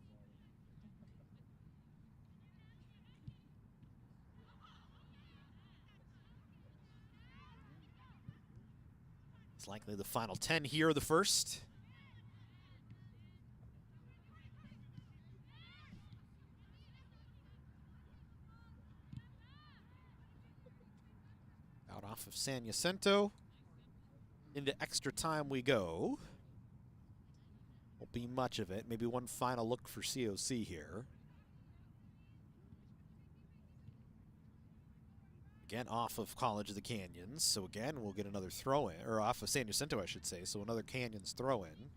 It's likely the final 10 here, the first. Out off of San Jacinto. Into extra time we go. Won't be much of it. Maybe one final look for COC here. Again, off of College of the Canyons. So again, we'll get another throw-in, or off of San Jacinto, I should say. So another Canyons throw-in.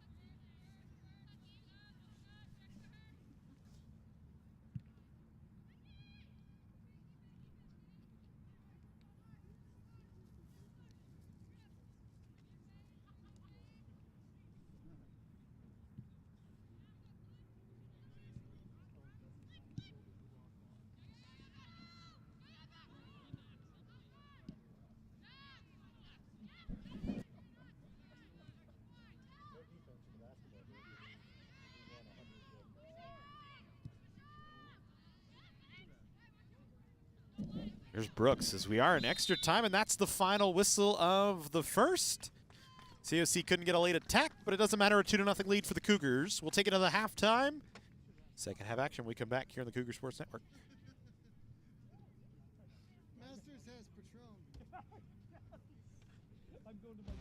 Here's Brooks as we are in extra time, and that's the final whistle of the first. COC couldn't get a late attack, but it doesn't matter. A 2-0 lead for the Cougars. We'll take it to the halftime. Second half action. We come back here on the Cougar Sports Network. Masters has Patron. I'm going to my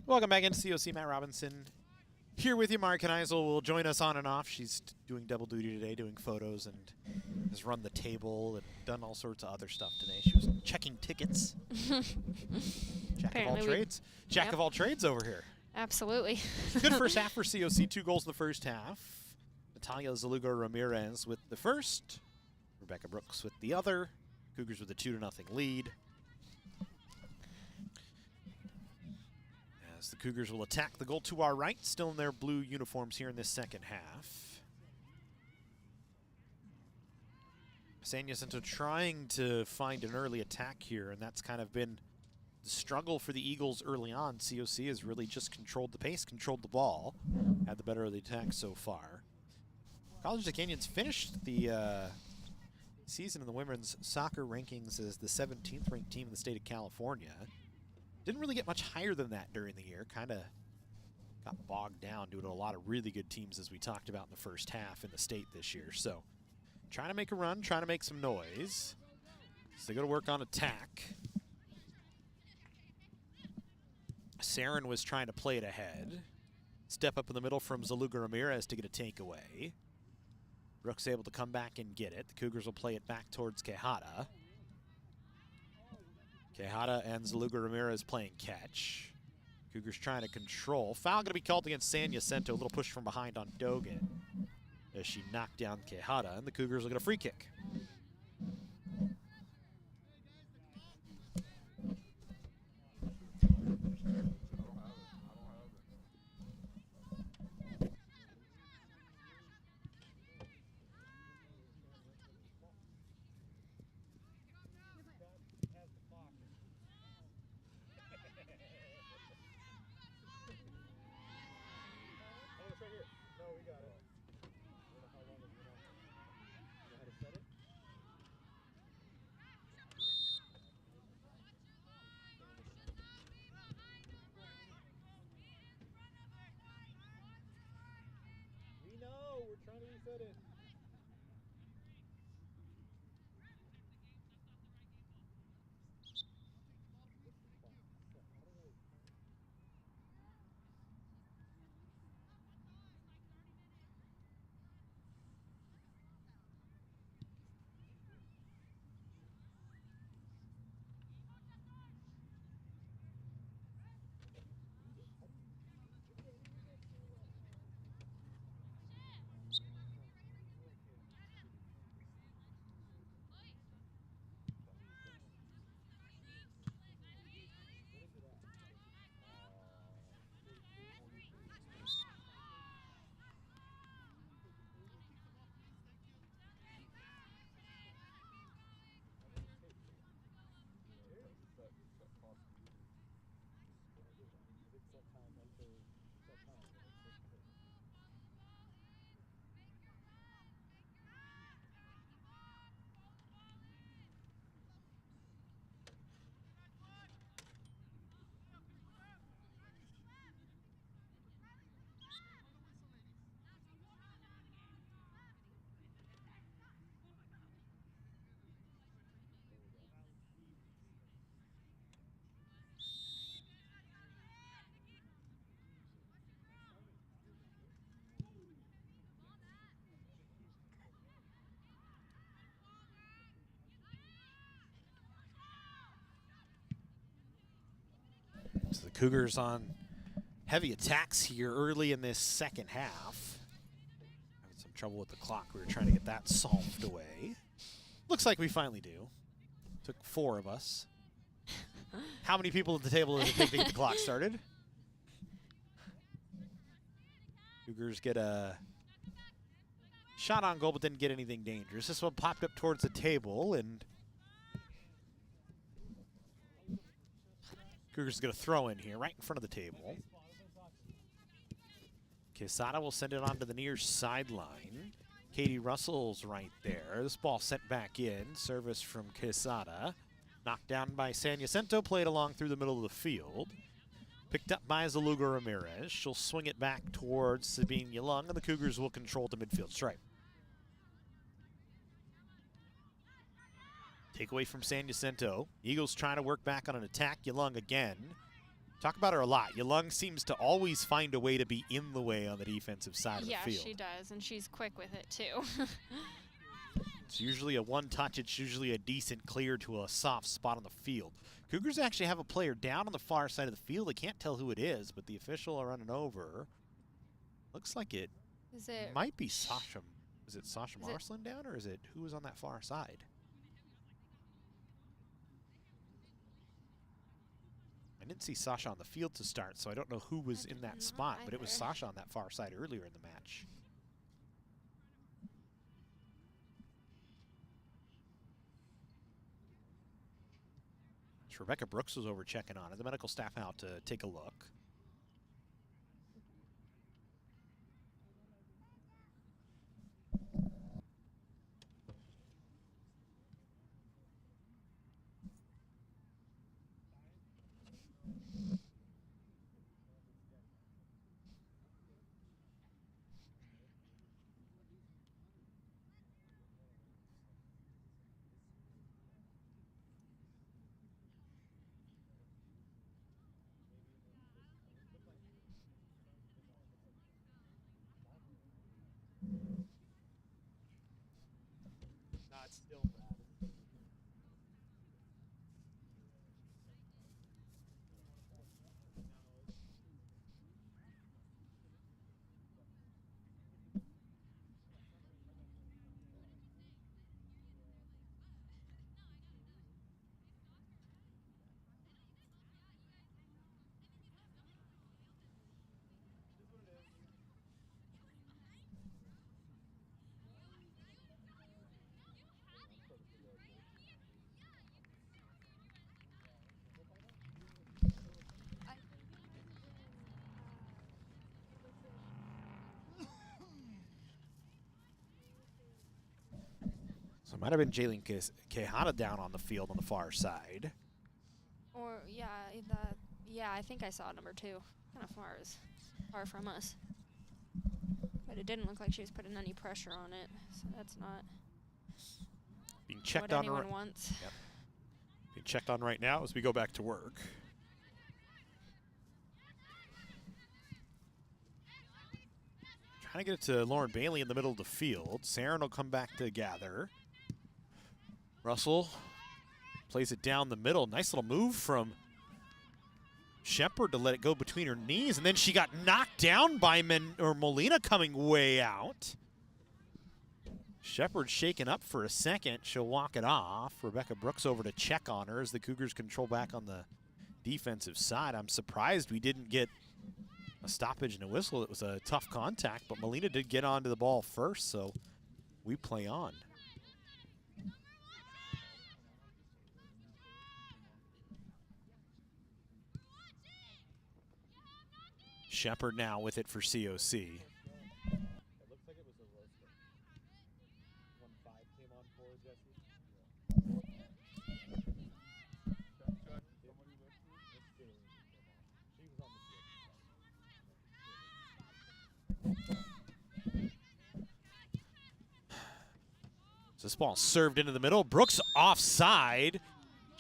Welcome back into COC. Matt Robinson here with you. Mark Kneisel will join us on and off. She's doing double duty today, doing photos, and has run the table and done all sorts of other stuff today. She was checking tickets. Jack of all trades. Jack of all trades over here. Absolutely. Good first half for COC. 2 goals in the first half. Natalia Zaluga Ramirez with the first. Rebecca Brooks with the other. Cougars with a 2-0 lead. As the Cougars will attack the goal to our right, still in their blue uniforms here in this second half. San Jacinto trying to find an early attack here, and that's kind of been the struggle for the Eagles early on. COC has really just controlled the pace, controlled the ball, had the better of the attack so far. College of the Canyons finished the season in the women's soccer rankings as the 17th ranked team in the state of California. Didn't really get much higher than that during the year. Kind of got bogged down due to a lot of really good teams, as we talked about in the first half in the state this year. So trying to make a run, trying to make some noise. So they go to work on attack. Saren was trying to play it ahead. Step up in the middle from Zaluga Ramirez to get a takeaway. Brooks able to come back and get it. The Cougars will play it back towards Quijada. Quijada and Zaluga Ramirez playing catch. Cougars trying to control. Foul going to be called against San Jacinto. A little push from behind on Dogan as she knocked down Quijada, and the Cougars will get a free kick. Trying to reset it. So the Cougars on heavy attacks here early in this second half. Having some trouble with the clock. We were trying to get that solved away. Looks like we finally do. Took 4 of us. How many people at the table did it take to get the clock started? Cougars get a shot on goal, but didn't get anything dangerous. This one popped up towards the table, and Cougars going to throw in here, right in front of the table. Quesada will send it onto the near sideline. Katie Russell's right there. This ball sent back in. Service from Quesada. Knocked down by San Jacinto. Played along through the middle of the field. Picked up by Zaluga Ramirez. She'll swing it back towards Sabine Yalung, and the Cougars will control the midfield stripe. Takeaway from San Jacinto. Eagles trying to work back on an attack. Yalung again. Talk about her a lot. Young seems to always find a way to be in the way on the defensive side of the field. Yeah, she does, and she's quick with it too. It's usually a one-touch. It's usually a decent clear to a soft spot on the field. Cougars actually have a player down on the far side of the field. I can't tell who it is, but the official are running over. Looks like it might be Sasha. Is it Sasha Marsland down, or is it who was on that far side? I didn't see Sasha on the field to start, so I don't know who was in that spot, but it was Sasha on that far side earlier in the match. Rebecca Brooks was over checking on it. The medical staff out to take a look. Not still bad. So it might have been Jalen Quijada down on the field on the far side. Or yeah, I think I saw number 2. Kind of far from us. But it didn't look like she was putting any pressure on it, so that's not Being checked what on anyone wants. Yep. Being checked on right now as we go back to work. Trying to get it to Lauren Bailey in the middle of the field. Saren will come back to gather. Russell plays it down the middle. Nice little move from Shepard to let it go between her knees, and then she got knocked down by Molina coming way out. Shepard shaken up for a second. She'll walk it off. Rebecca Brooks over to check on her as the Cougars control back on the defensive side. I'm surprised we didn't get a stoppage and a whistle. It was a tough contact, but Molina did get onto the ball first, so we play on. Shepard now with it for COC. It looks like it was a roaster. 1-5 came on for Jesse. So this ball served into the middle. Brooks offside.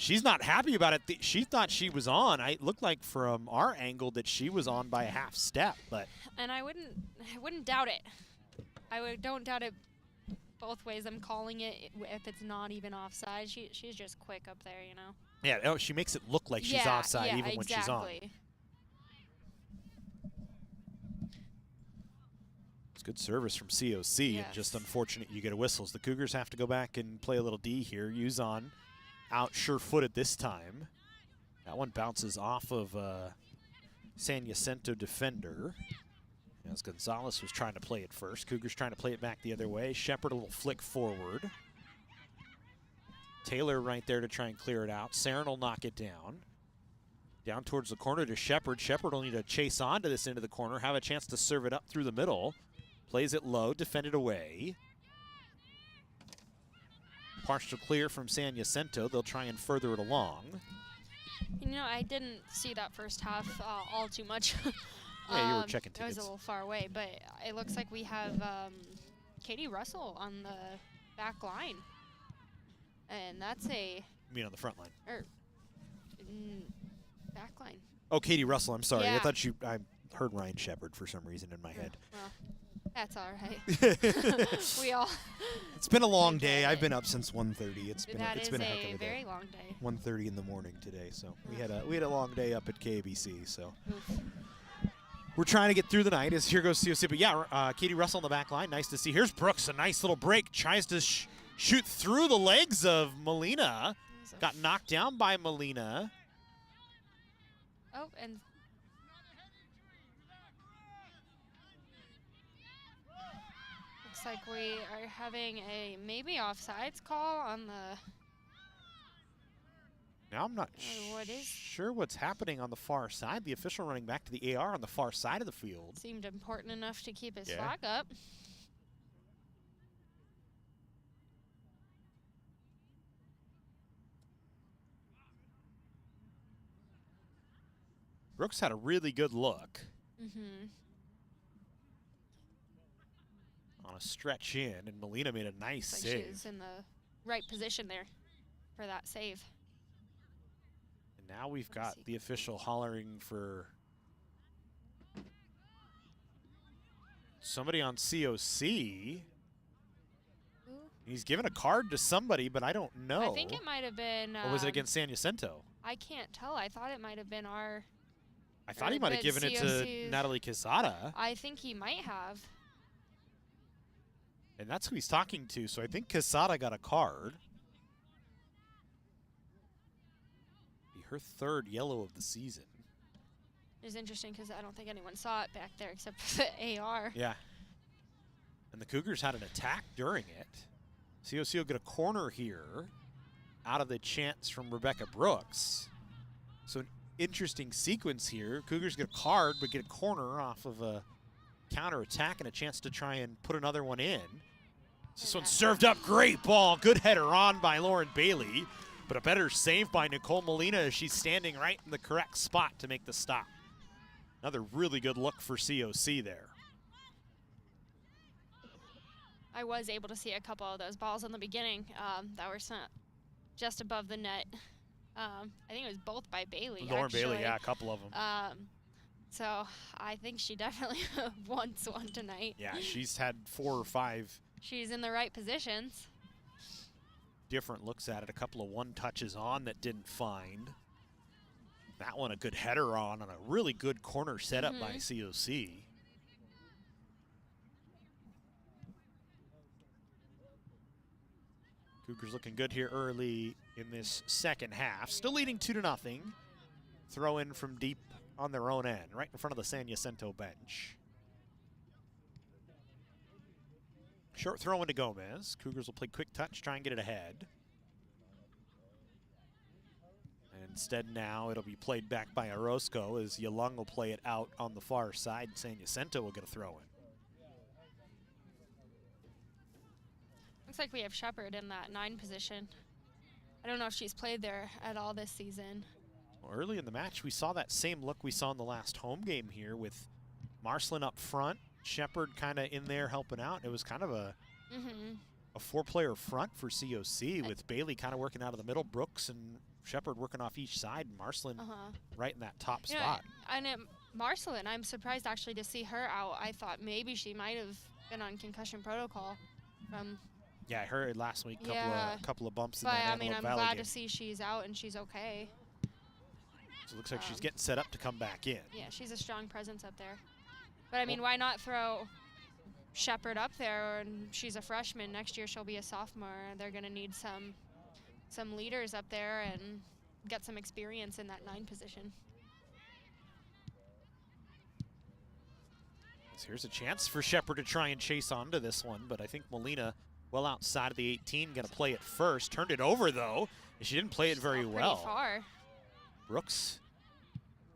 She's not happy about it. She thought she was on. It looked like from our angle that she was on by a half step, but And I wouldn't doubt it. Don't doubt it both ways. I'm calling it if it's not even offside. She's just quick up there, you know. yeah, she makes it look like she's offside even when she's on. It's good service from COC, and just unfortunate you get a whistle. The Cougars have to go back and play a little D here. Uzon out sure-footed this time. That one bounces off of San Jacinto defender. As Gonzalez was trying to play it first. Cougars trying to play it back the other way. Shepard a little flick forward. Taylor right there to try and clear it out. Saren will knock it down. Down towards the corner to Shepard. Shepard will need to chase onto this into the corner, have a chance to serve it up through the middle. Plays it low, defended away. Partial clear from San Jacinto. They'll try and further it along. You know, I didn't see that first half all too much. Yeah, you were checking I was tickets. a little far away, but it looks like we have Katie Russell on the back line. And that's a... You mean on the front line? back line. Oh, Katie Russell. I'm sorry. I Yeah. thought I heard Ryan Shepard for some reason in my head. Well, that's all right. We all. It's been a long I day. get I've it. been up since 1:30. It's been That it's is been a heck of a a very day. long day. 1:30 in the morning today. So we had a long day up at KBC. So Oof. we're trying to get through the night. As here goes COC. But yeah, Katie Russell on the back line. Nice to see. Here's Brooks. A nice little break. Tries to shoot through the legs of Molina. Got knocked down by Molina. Oh, and looks like we are having a maybe offsides call on the. Now I'm not What is- sure what's happening on the far side. The official running back to the AR on the far side of the field. Seemed important enough to keep his Yeah. flag up. Brooks had a really good look Mm-hmm. on a stretch in, and Molina made a nice Like save. she's in the right position there for that save. And now we've Let's got see. the official hollering for somebody on COC. Ooh. He's given a card to somebody, but I don't know. I think it might have been. Or was it against San Jacinto? I can't tell. I thought it might have been our. I thought he might have but given it to COC's Natalie Quesada, I think he might have. and that's who he's talking to. So I think Quesada got a card. Be her third yellow of the season. It was interesting because I don't think anyone saw it back there except for the AR. Yeah. And the Cougars had an attack during it. COC will get a corner here out of the chance from Rebecca Brooks. So an interesting sequence here. Cougars get a card but get a corner off of a counter attack and a chance to try and put another one in. This one served up, great ball. Good header on by Lauren Bailey, but a better save by Nicole Molina as she's standing right in the correct spot to make the stop. Another really good look for COC there. I was able to see a couple of those balls in the beginning that were sent just above the net. I think it was both by Bailey. Lauren Bailey, actually. yeah, a couple of them. So I think she definitely wants one tonight. Yeah, she's had 4 or 5 She's in the right positions. different looks at it. A couple of one touches on that didn't find. That one a good header on a really good corner setup by COC. Cougars looking good here early in this second half. Still leading 2-0. Throw in from deep on their own end, right in front of the San Jacinto bench. Short throw into Gomez. Cougars will play quick touch, try and get it ahead. And instead now it'll be played back by Orozco as Yalung will play it out on the far side. San Jacinto will get a throw in. Looks like we have Shepard in that 9 position. I don't know if she's played there at all this season. Well, early in the match, we saw that same look we saw in the last home game here with Marcelin up front, Shepard kind of in there helping out. It was kind of a 4-player front for COC with Bailey kind of working out of the middle, Brooks and Shepard working off each side, and Marcelin right in that top spot. And Marcelin, I'm surprised actually to see her out. I thought maybe she might have been on concussion protocol from. Yeah, I heard last week, couple of bumps in But that I mean, Antelope I'm Valley glad game. to see she's out and she's okay. So it looks like she's getting set up to come back in. Yeah, she's a strong presence up there. But I mean, why not throw Shepard up there? And she's a freshman. Next year she'll be a sophomore. They're going to need some leaders up there and get some experience in that 9 position. So here's a chance for Shepard to try and chase onto this one, but I think Molina well outside of the 18, going to play it first. Turned it over, though, and she didn't play it very well. Pretty far. Brooks,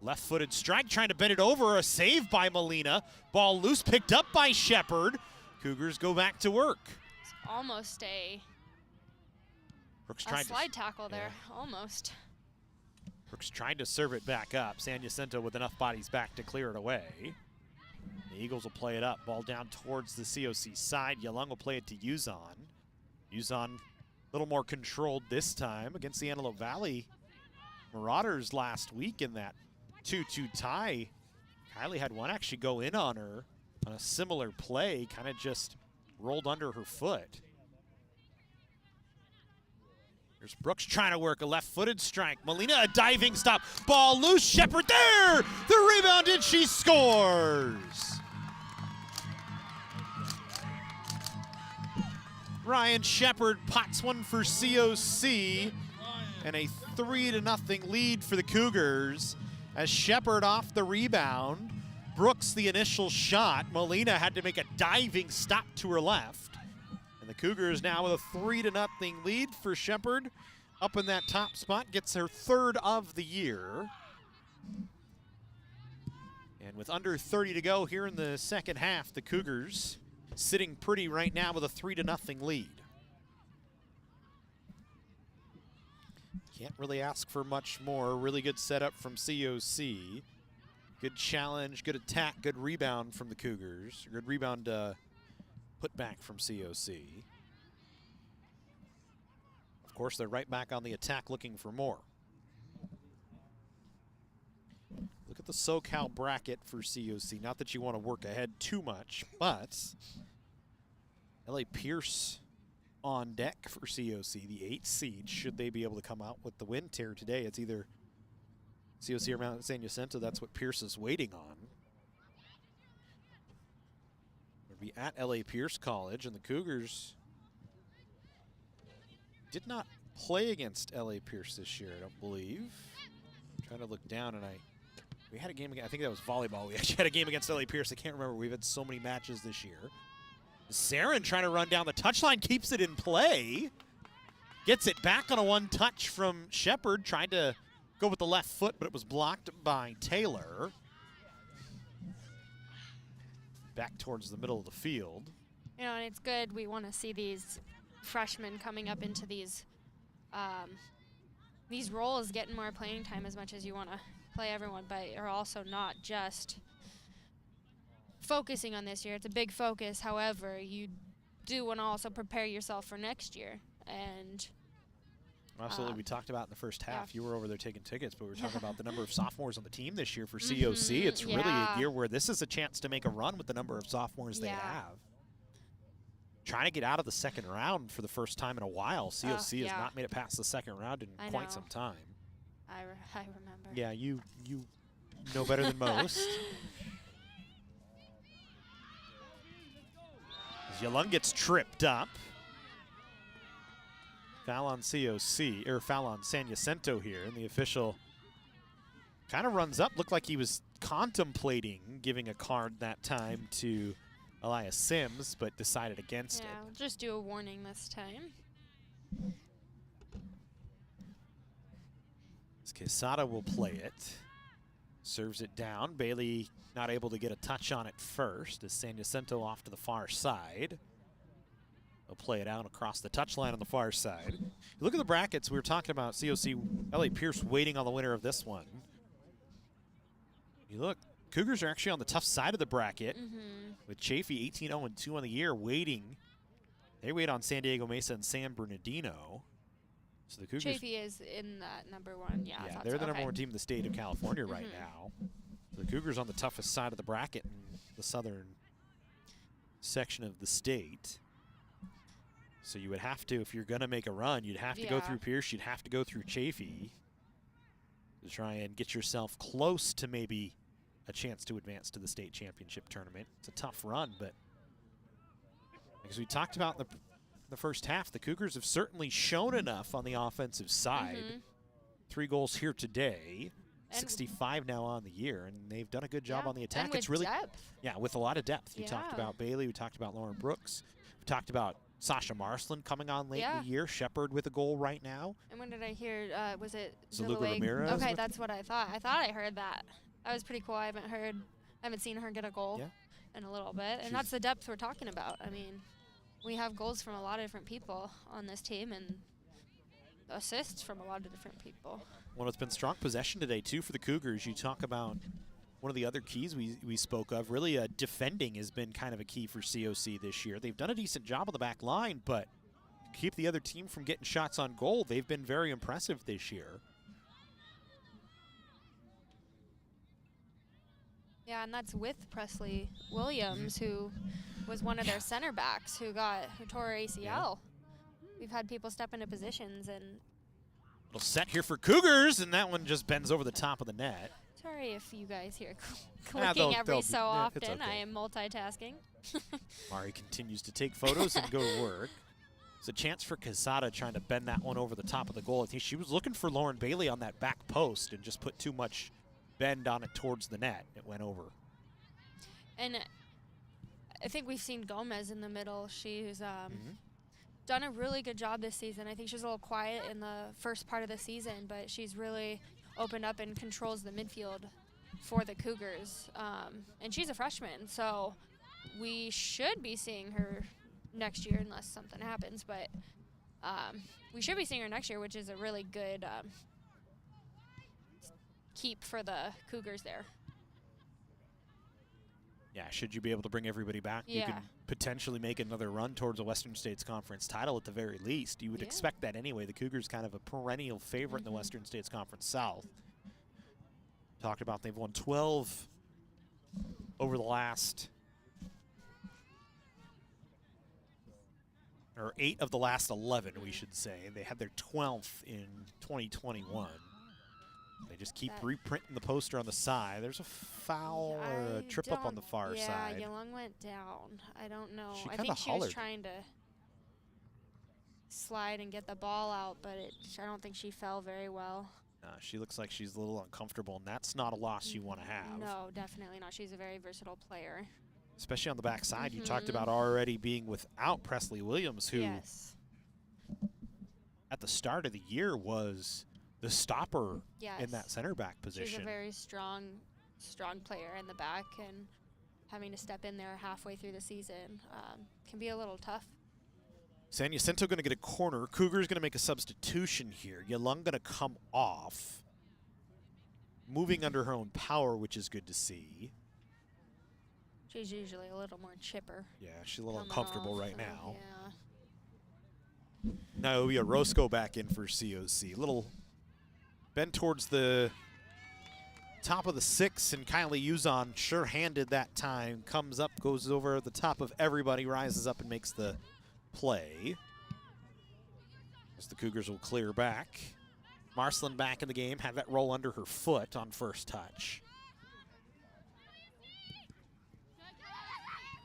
left-footed strike, trying to bend it over. A save by Molina. Ball loose, picked up by Shepard. Cougars go back to work. It's almost Brooks a tried slide tackle there, almost. Brooks tried to serve it back up. San Jacinto with enough bodies back to clear it away. The Eagles will play it up. Ball down towards the COC side. Yalung will play it to Uzon. Uzon a little more controlled this time against the Antelope Valley Marauders last week in that 2-2 tie. Kylie had one actually go in on her on a similar play, kind of just rolled under her foot. There's Brooks trying to work a left-footed strike. Molina, a diving stop. Ball loose, Shepard there! The rebound, and she scores! Ryan Shepard pots one for COC, and a 3-0 lead for the Cougars. As Shepard off the rebound, Brooks the initial shot. Molina had to make a diving stop to her left. And the Cougars now with a 3-0 lead for Shepard. Up in that top spot, gets her 3rd of the year. And with under 30 to go here in the second half, the Cougars sitting pretty right now with a 3-0 lead. Can't really ask for much more. Really good setup from COC. Good challenge, good attack, good rebound from the Cougars. Good rebound put back from COC. Of course, they're right back on the attack looking for more. Look at the SoCal bracket for COC. Not that you want to work ahead too much, but LA Pierce on deck for COC, the 8th seed, should they be able to come out with the win here today. It's either COC or Mount San Jacinto. That's what Pierce is waiting on. We'll be at LA Pierce College, and the Cougars did not play against LA Pierce this year, I don't believe. I'm trying to look down, and we had a game against, I think that was volleyball. We actually had a game against LA Pierce. I can't remember. We've had so many matches this year. Sarin trying to run down the touchline, keeps it in play. Gets it back on a one-touch from Shepard. Tried to go with the left foot, but it was blocked by Taylor. Back towards the middle of the field. You know, and it's good. We want to see these freshmen coming up into these roles, getting more playing time as much as you want to play everyone, but are also not just focusing on this year. It's a big focus. However, you do want to also prepare yourself for next year. And absolutely, we talked about in the first half. Yeah. You were over there taking tickets, but we were talking about the number of sophomores on the team this year for COC. It's really a year where this is a chance to make a run with the number of sophomores they have. Trying to get out of the second round for the first time in a while. COC has not made it past the second round in quite some time. I remember. Yeah, you know better than most. As Young gets tripped up. Foul on COC, or foul on San Jacinto here, and the official kind of runs up. Looked like he was contemplating giving a card that time to Elias Sims, but decided against it. We'll just do a warning this time. Quesada will play it. Serves it down. Bailey not able to get a touch on it first as San Jacinto off to the far side. They'll play it out across the touchline on the far side. You look at the brackets. We were talking about COC, LA Pierce waiting on the winner of this one. You look, Cougars are actually on the tough side of the bracket with Chafee 18-0-2 on the year waiting. They wait on San Diego Mesa and San Bernardino. So the Cougars, Chafee is in that number one. Yeah, they're the number one team in the state of California right now. So the Cougars on the toughest side of the bracket in the southern section of the state. So you would have to, if you're going to make a run, you'd have to go through Pierce. You'd have to go through Chafee to try and get yourself close to maybe a chance to advance to the state championship tournament. It's a tough run, but as we talked about in the first half, the Cougars have certainly shown enough on the offensive side. 3 goals here today, and 65 now on the year, and they've done a good job on the attack. And with it's really depth. Yeah, with a lot of depth. You talked about Bailey, we talked about Lauren Brooks, we talked about Sasha Marsland coming on late in the year. Shepard with a goal right now. And when did I hear, was it Zaluga Ramirez? Okay, that's what I thought. I thought I heard that. That was pretty cool. I haven't seen her get a goal in a little bit. And that's the depth we're talking about. I mean, we have goals from a lot of different people on this team and assists from a lot of different people. Well, it's been strong possession today, too, for the Cougars. You talk about one of the other keys we spoke of. Really, defending has been kind of a key for COC this year. They've done a decent job on the back line, but to keep the other team from getting shots on goal, they've been very impressive this year. Yeah, and that's with Presley Williams, who was one of their center backs who tore her ACL. Yeah. We've had people step into positions, and Little set here for Cougars, and that one just bends over the top of the net. sorry if you guys hear Ah, clicking they'll every be- so yeah, it's often. okay. I am multitasking. Mari continues to take photos and go to work. It's a chance for Quesada trying to bend that one over the top of the goal. I think she was looking for Lauren Bailey on that back post and just put too much bend on it towards the net. It went over. And I think we've seen Gomez in the middle. She's done a really good job this season. I think she was a little quiet in the first part of the season, but she's really opened up and controls the midfield for the Cougars. And she's a freshman, so we should be seeing her next year unless something happens. But we should be seeing her next year, which is a really good keep for the Cougars there. Yeah, should you be able to bring everybody back, you Yeah. can potentially make another run towards a Western States Conference title at the very least. You would Yeah. expect that anyway. The Cougars kind of a perennial favorite in the Western States Conference South. Talked about they've won 12 over the last, or 8 of the last 11, we should say. They had their 12th in 2021. They just keep That- reprinting the poster on the side. There's a foul or a I trip up on the don't- far yeah, side. Young went down. I don't know. She I kinda think she hollered. was trying to slide and get the ball out, but I don't think she fell very well. She looks like she's a little uncomfortable, and that's not a loss you want to have. No, definitely not. She's a very versatile player. Especially on the backside. You talked Mhm. about already being without Presley Williams, who Yes. at the start of the year was the stopper Yes. in that center back She's a position. very strong player in the back, and having to step in there halfway through the season can be a little tough. San Jacinto going to get a corner. Cougars going to make a substitution here. Yalung going to come off. Moving under her own power, which is good to see. She's usually a little more chipper. Yeah, she's a little coming uncomfortable off, right so, now. Yeah. Naoya Roscoe back in for COC. Little bend towards the top of the 6, and Kylie Uzon sure-handed that time. Comes up, goes over the top of everybody, rises up and makes the play. As the Cougars will clear back. Marcelin back in the game, had that roll under her foot on first touch.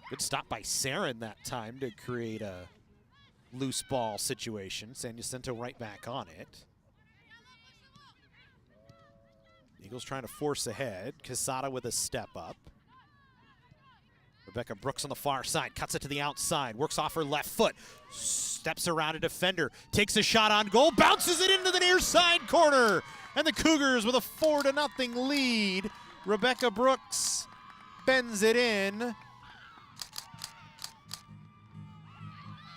Good stop by Saren that time to create a loose ball situation. San Jacinto right back on it. Eagles trying to force ahead. Quesada with a step up. Rebecca Brooks on the far side, cuts it to the outside, works off her left foot, steps around a defender, takes a shot on goal, bounces it into the near side corner. And the Cougars with a 4-0 lead. Rebecca Brooks bends it in.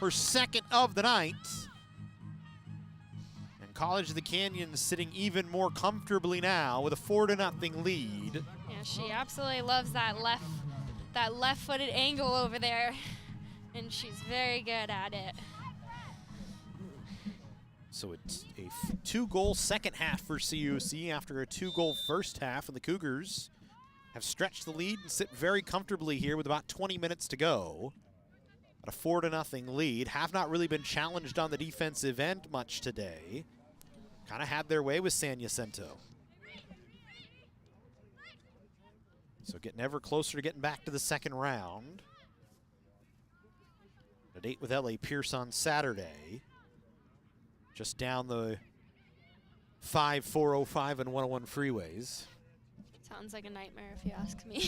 Her second of the night. And College of the Canyons sitting even more comfortably now with a 4-0 lead. Yeah, she absolutely loves that left-footed angle over there, and she's very good at it. So it's a 2-goal second half for CUC after a 2-goal first half, and the Cougars have stretched the lead and sit very comfortably here with about 20 minutes to go. At a 4-0 lead, have not really been challenged on the defensive end much today. Kind of had their way with San Jacinto. So getting ever closer to getting back to the second round. A date with LA Pierce on Saturday. Just down the 5, 405, and 101 freeways. Sounds like a nightmare if you ask me.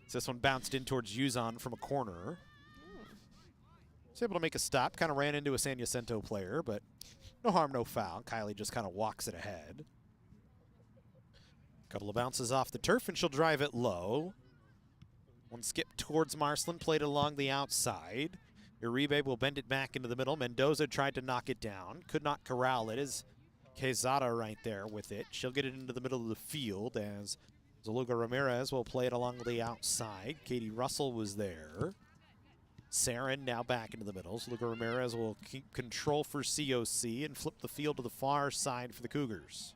So this one bounced in towards Uzon from a corner. Was able to make a stop, kind of ran into a San Jacinto player, but no harm, no foul. Kylie just kind of walks it ahead. Couple of bounces off the turf, and she'll drive it low. One skip towards Marcelin, played along the outside. Uribe will bend it back into the middle. Mendoza tried to knock it down, could not corral it. Is Quezada right there with it. She'll get it into the middle of the field as Zaluga Ramirez will play it along the outside. Katie Russell was there. Saren now back into the middle. Zaluga Ramirez will keep control for COC and flip the field to the far side for the Cougars.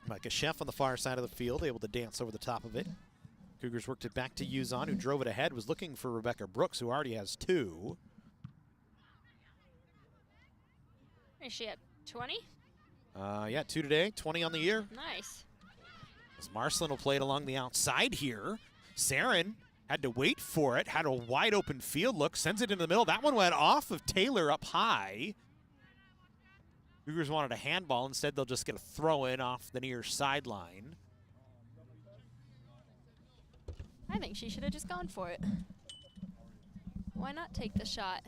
Micah Chef on the far side of the field, able to dance over the top of it. Cougars worked it back to Uzon, who drove it ahead, was looking for Rebecca Brooks, who already has 2. Is she at 20? Yeah, 2 today, 20 on the year. Nice. As Marcelin will play it along the outside here. Saren had to wait for it, had a wide open field look, sends it into the middle. That one went off of Taylor up high. Cougars wanted a handball. Instead, they'll just get a throw in off the near sideline. I think she should have just gone for it. Why not take the shot?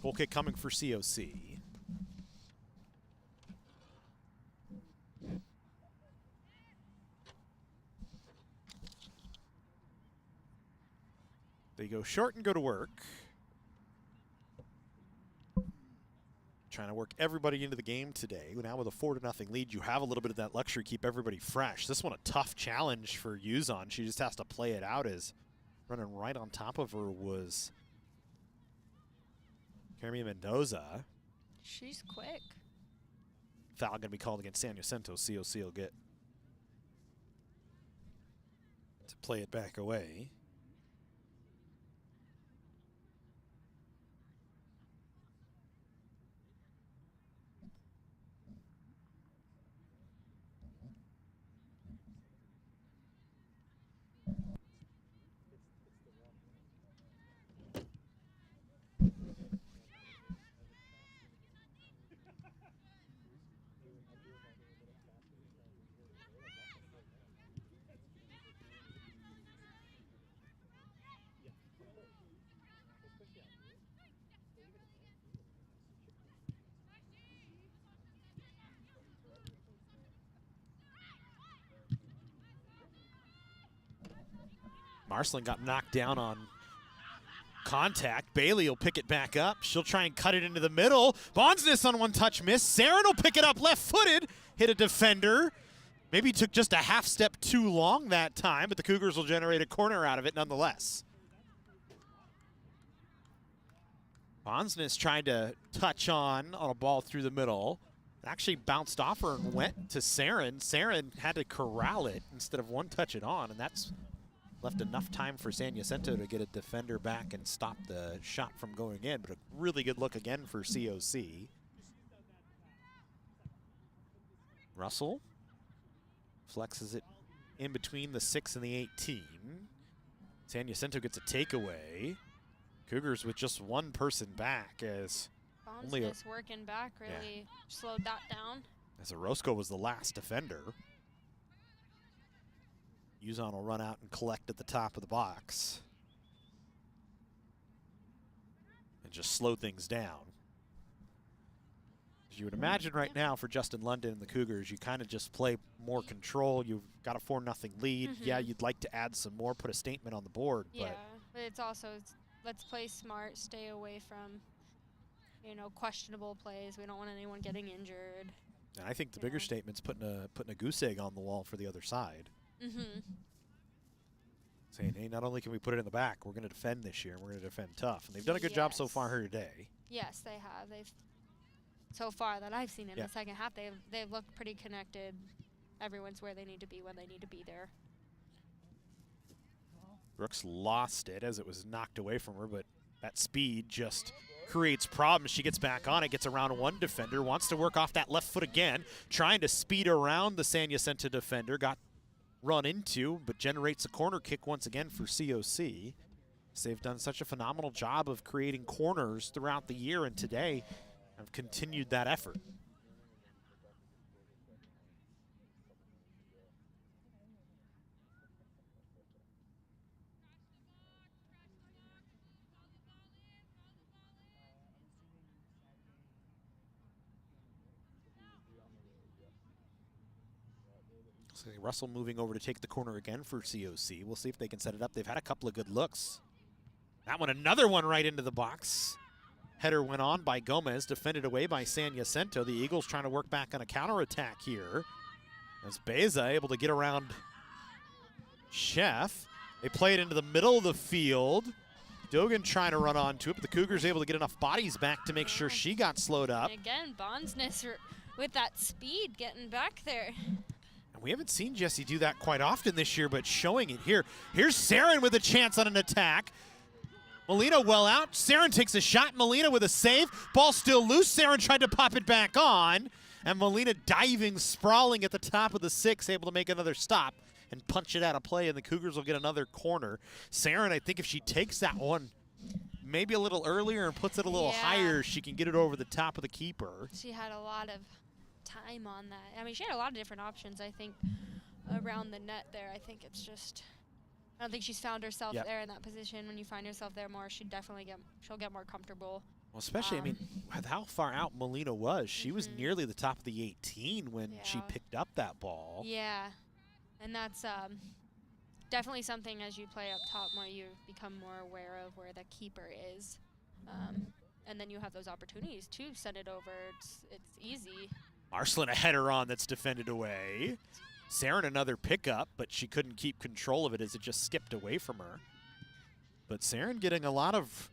Goal kick coming for COC. They go short and go to work. Trying to work everybody into the game today. Now with a 4-0 lead, you have a little bit of that luxury, keep everybody fresh. This one a tough challenge for Uzon. She just has to play it out, as running right on top of her was Carmi Mendoza. She's quick. Foul going to be called against San Jacinto. COC will get to play it back away. Marcelin got knocked down on contact. Bailey will pick it back up. She'll try and cut it into the middle. Bonsness on one touch miss. Saren will pick it up left-footed. Hit a defender. Maybe took just a half step too long that time, but the Cougars will generate a corner out of it nonetheless. Bonsness tried to touch on a ball through the middle. It actually bounced off her and went to Saren. Saren had to corral it instead of one touch it on, and that's left enough time for San Jacinto to get a defender back and stop the shot from going in, but a really good look again for COC. Russell flexes it in between the 6 and the 18. San Jacinto gets a takeaway. Cougars with just one person back, as Bonsness working back really slowed that down. As Orozco was the last defender. Uzon will run out and collect at the top of the box and just slow things down. As you would imagine right now for Justin London and the Cougars, you kind of just play more control. You've got a 4-0 lead. Yeah, you'd like to add some more, put a statement on the board. Yeah, but it's also, let's play smart, stay away from, you know, questionable plays. We don't want anyone getting injured. And I think the You bigger know. statement's putting a goose egg on the wall for the other side. Mm-hmm. Saying, hey, not only can we put it in the back, we're going to defend this year, and we're going to defend tough. And they've done a good job so far here today. Yes, they have. They've so far that I've seen in Yeah. the second half, they've looked pretty connected. Everyone's where they need to be when they need to be there. Brooks lost it as it was knocked away from her, but that speed just creates problems. She gets back on it, gets around one defender, wants to work off that left foot again, trying to speed around the San Jacinto defender, got run into, but generates a corner kick once again for COC. So they've done such a phenomenal job of creating corners throughout the year, and today have continued that effort. So Russell moving over to take the corner again for COC. We'll see if they can set it up. They've had a couple of good looks. That one, another one right into the box. Header went on by Gomez, defended away by San Jacinto. The Eagles trying to work back on a counterattack here. As Beza able to get around Chef. They play it into the middle of the field. Dogan trying to run onto it, but the Cougars able to get enough bodies back to make sure she got slowed up. And again, Bondsness with that speed getting back there. And we haven't seen Jesse do that quite often this year, but showing it here. Here's Saren with a chance on an attack. Molina well out. Saren takes a shot. Molina with a save. Ball still loose. Saren tried to pop it back on. And Molina diving, sprawling at the top of the 6, able to make another stop and punch it out of play, and the Cougars will get another corner. Saren, I think if she takes that one maybe a little earlier and puts it a little higher, she can get it over the top of the keeper. She had a lot of time on that. I mean, she had a lot of different options, I think, around the net there. I think it's just, I don't think she's found herself there in that position. When you find yourself there more, she'll get more comfortable. Well, especially, I mean, with how far out Molina was, she was nearly the top of the 18 when she picked up that ball. Yeah, and that's definitely something as you play up top more, you become more aware of where the keeper is. And then you have those opportunities to send it over. It's easy. Marcelin a header on that's defended away. Saren another pickup, but she couldn't keep control of it as it just skipped away from her. But Saren getting a lot of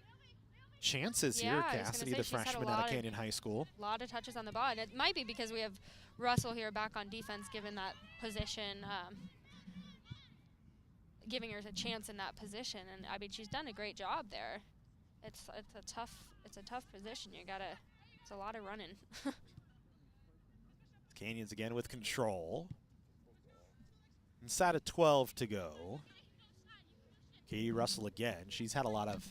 chances here, Cassidy, the freshman out of Canyon High School. A lot of touches on the ball, and it might be because we have Russell here back on defense, given that position, giving her a chance in that position. And I mean, she's done a great job there. It's a tough position. It's a lot of running. Canyons again with control. Inside of 12 to go. Katie Russell again. She's had a lot of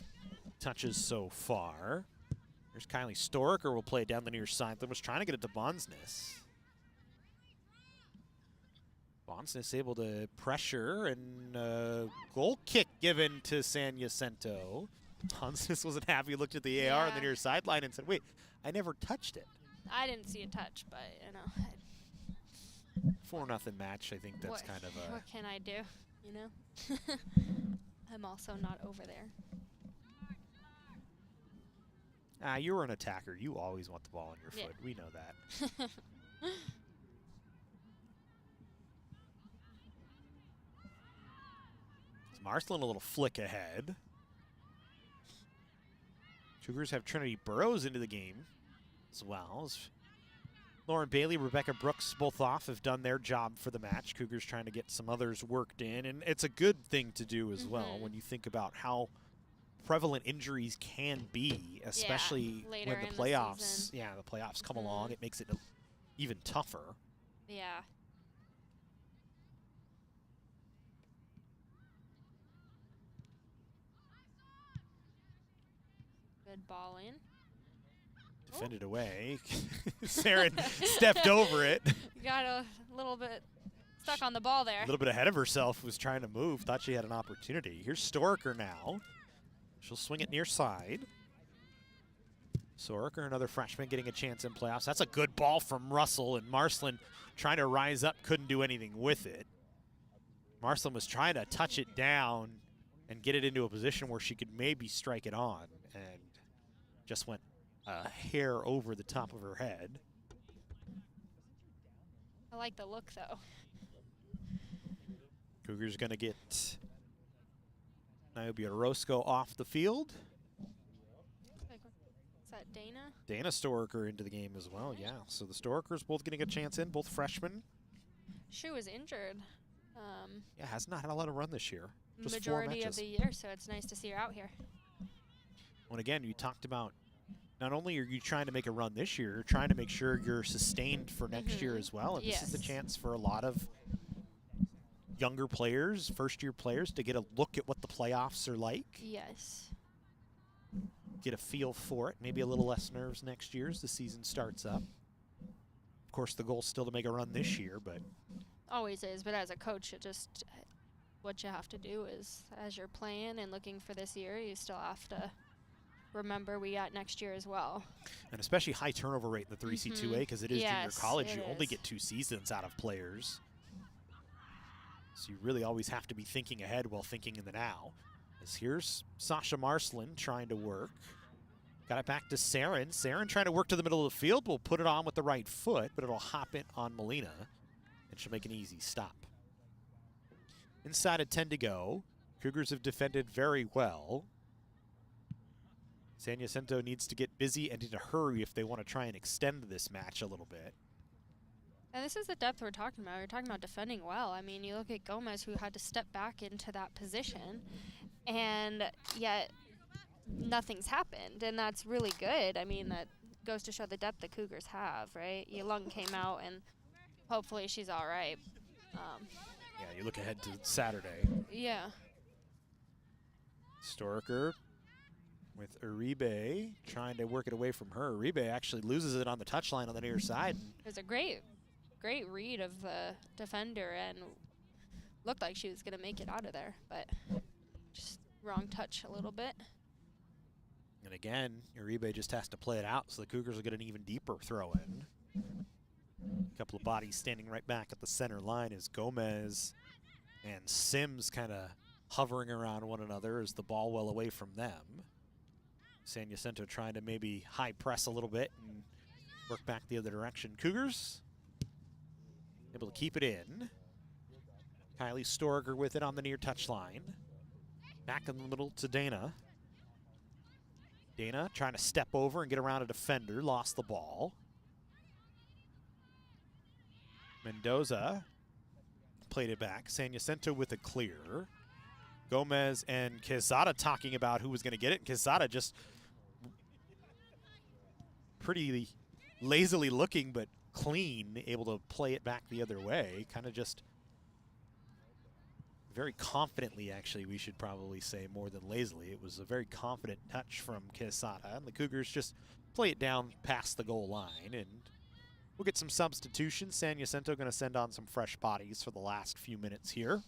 touches so far. There's Kylie Storiker will play it down the near side. That was trying to get it to Bondsness. Bondsness able to pressure, and goal kick given to San Jacinto. Bondsness wasn't happy. Looked at the AR on the near sideline and said, wait, I never touched it. I didn't see a touch, but, you know. 4-0 match. I think that's kind of a... What can I do, you know? I'm also not over there. You were an attacker. You always want the ball on your foot. We know that. Marcelin a little flick ahead. Cougars have Trinity Burrows into the game as well. As Lauren Bailey, Rebecca Brooks both off have done their job for the match. Cougars trying to get some others worked in, and it's a good thing to do as well when you think about how prevalent injuries can be, especially when the playoffs. The playoffs come along. It makes it even tougher. Yeah. Good ball in. Defended away. Saren stepped over it. Got a little bit stuck on the ball there. A little bit ahead of herself, was trying to move, thought she had an opportunity. Here's Storiker now. She'll swing it near side. Storiker, another freshman, getting a chance in playoffs. That's a good ball from Russell, and Marcelin trying to rise up, couldn't do anything with it. Marcelin was trying to touch it down and get it into a position where she could maybe strike it on, and just went a hair over the top of her head. I like the look, though. Cougars going to get Niobe Orozco off the field. Is that Dana? Dana Storker into the game as well, yeah. So the Storkers both getting a chance in, both freshmen. She was injured. Yeah, has not had a lot of run this year. Just Majority 4 of matches. the year, so it's nice to see her out here. Well, again, you talked about not only are you trying to make a run this year, you're trying to make sure you're sustained for next year as well. And this is the Yes. chance for a lot of younger players, first-year players, to get a look at what the playoffs are like. Yes. Get a feel for it. Maybe a little less nerves next year as the season starts up. Of course, the goal's still to make a run this year, but Always is, but as a coach, it just what you have to do is, as you're playing and looking for this year, you still have to remember we got next year as well. and especially high turnover rate in the 3C2A because it is junior Yes, college. it You only is. get 2 seasons out of players. So you really always have to be thinking ahead while thinking in the now. As here's Sasha Marslin trying to work. Got it back to Saren. Saren trying to work to the middle of the field. Will put it on with the right foot, but it'll hop it on Molina. And she'll make an easy stop. Inside of 10 to go. Cougars have defended very well. San Jacinto needs to get busy and in a hurry if they want to try and extend this match a little bit. And this is the depth we're talking about. We're talking about defending well. I mean, you look at Gomez, who had to step back into that position, and yet nothing's happened, and that's really good. I mean, that goes to show the depth the Cougars have, right? Yalung came out, and hopefully she's all right. Yeah, you look ahead to Saturday. Yeah. Storker with Uribe trying to work it away from her. Uribe actually loses it on the touchline on the near side. It was a great read of the defender, and looked like she was going to make it out of there, but just wrong touch a little bit. And again, Uribe just has to play it out, so the Cougars will get an even deeper throw in. A couple of bodies standing right back at the center line as Gomez and Sims kind of hovering around one another as the ball well away from them. San Jacinto trying to maybe high press a little bit and work back the other direction. Cougars able to keep it in. Kylie Storger with it on the near touchline. Back in the middle to Dana. Dana trying to step over and get around a defender, lost the ball. Mendoza played it back. San Jacinto with a clear. Gomez and Quezada talking about who was going to get it. And Quezada just pretty lazily looking, but clean, able to play it back the other way. Kind of just very confidently, actually, we should probably say, more than lazily. It was a very confident touch from Quezada, and the Cougars just play it down past the goal line, and we'll get some substitutions. San Jacinto going to send on some fresh bodies for the last few minutes here.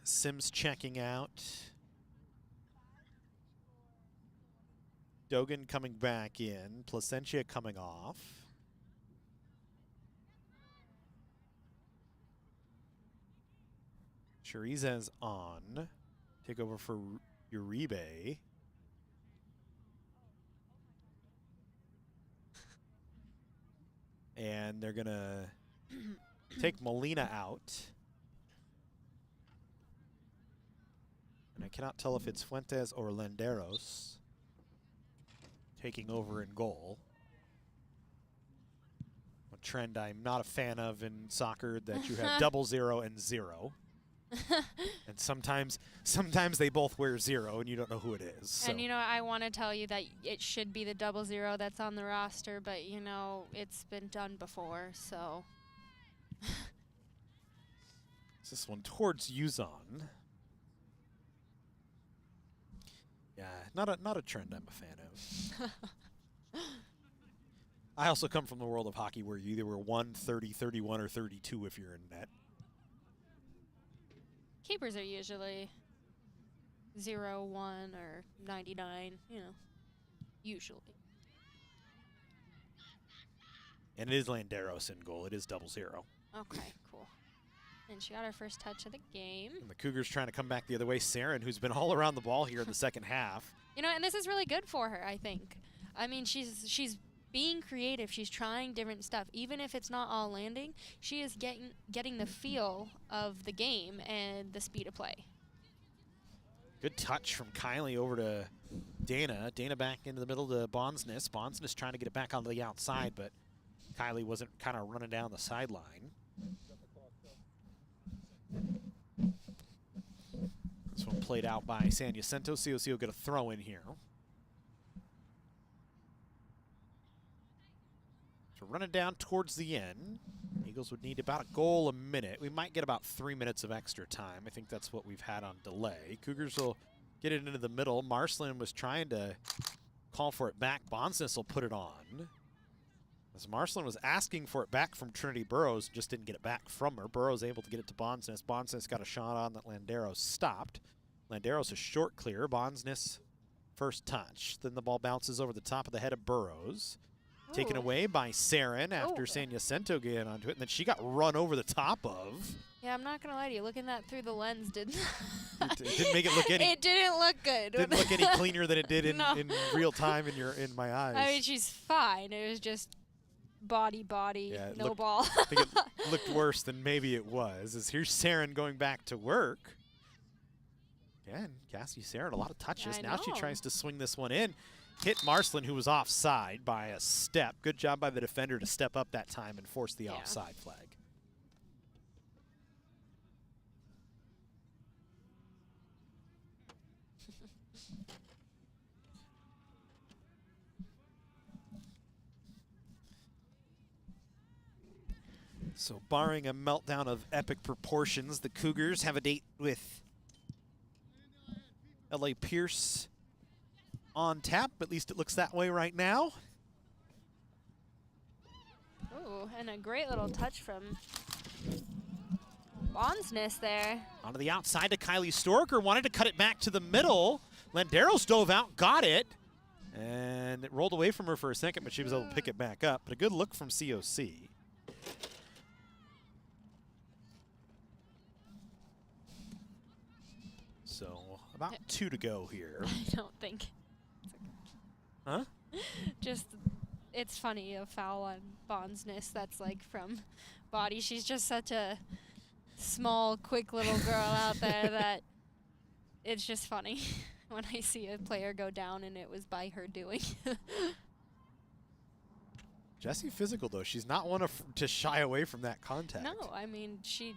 Sims checking out. Dogan coming back in. Placentia coming off. Chiriza's on. Take over for Uribe. And they're going to take Molina out. And I cannot tell if it's Fuentes or Landeros taking over in goal. A trend I'm not a fan of in soccer, that you have 0-0 and 0. And sometimes they both wear 0 and you don't know who it is. So. And, you know, I want to tell you that it should be the 0-0 that's on the roster, but, you know, it's been done before, so. This one towards Yuzon. Yeah, not a trend I'm a fan of. I also come from the world of hockey where you either were 1, 30, 31, or 32 if you're in net. Keepers are usually 0, 1, or 99, you know, usually. And it is Landeros in goal. It is 0-0. Okay, cool. And she got her first touch of the game. And the Cougars trying to come back the other way. Saren, who's been all around the ball here in the second half. You know, and this is really good for her, I think. I mean, she's being creative. She's trying different stuff. Even if it's not all landing, she is getting the feel of the game and the speed of play. Good touch from Kylie over to Dana. Dana back into the middle to Bonsness. Bonsness trying to get it back onto the outside, but Kylie wasn't kind of running down the sideline. This one played out by San Jacinto. COC will get a throw in here. So running down towards the end. Eagles would need about a goal a minute. We might get about 3 minutes of extra time. I think that's what we've had on delay. Cougars will get it into the middle. Marcelin was trying to call for it back. Bonsness will put it on. As Marcelin was asking for it back from Trinity Burrows, just didn't get it back from her. Burrows able to get it to Bonsness. Bonsness got a shot on that Landeros stopped. Landeros a short clear. Bonsness first touch. Then the ball bounces over the top of the head of Burrows. Taken away by Saren after San Jacinto get onto it, and then she got run over the top of. Yeah, I'm not going to lie to you. Looking that through the lens didn't it didn't make it look any. It didn't look good. Didn't look any cleaner than it did in, No. in real time in my eyes. I mean, she's fine. It was just body, Yeah, it no looked- ball. I think it looked worse than maybe it was. As here's Saren going back to work. Again, Cassie Saren, a lot of touches. I Now she know. tries to swing this one in. Hit Marcelin, who was offside by a step. Good job by the defender to step up that time and force the offside flag. So barring a meltdown of epic proportions, the Cougars have a date with LA Pierce on tap. At least it looks that way right now. Ooh, and a great little touch from Bonsness there. Onto the outside to Kylie Storker. Wanted to cut it back to the middle. Landeros dove out, got it. And it rolled away from her for a second, but she was able to pick it back up. But a good look from COC. So about 2 to go here. I don't think. Huh? Just, it's funny, a foul on Bonsness that's like from body. She's just such a small, quick little girl out there that it's just funny when I see a player go down and it was by her doing. Jessie physical, though. She's not one to shy away from that contact. No, I mean, she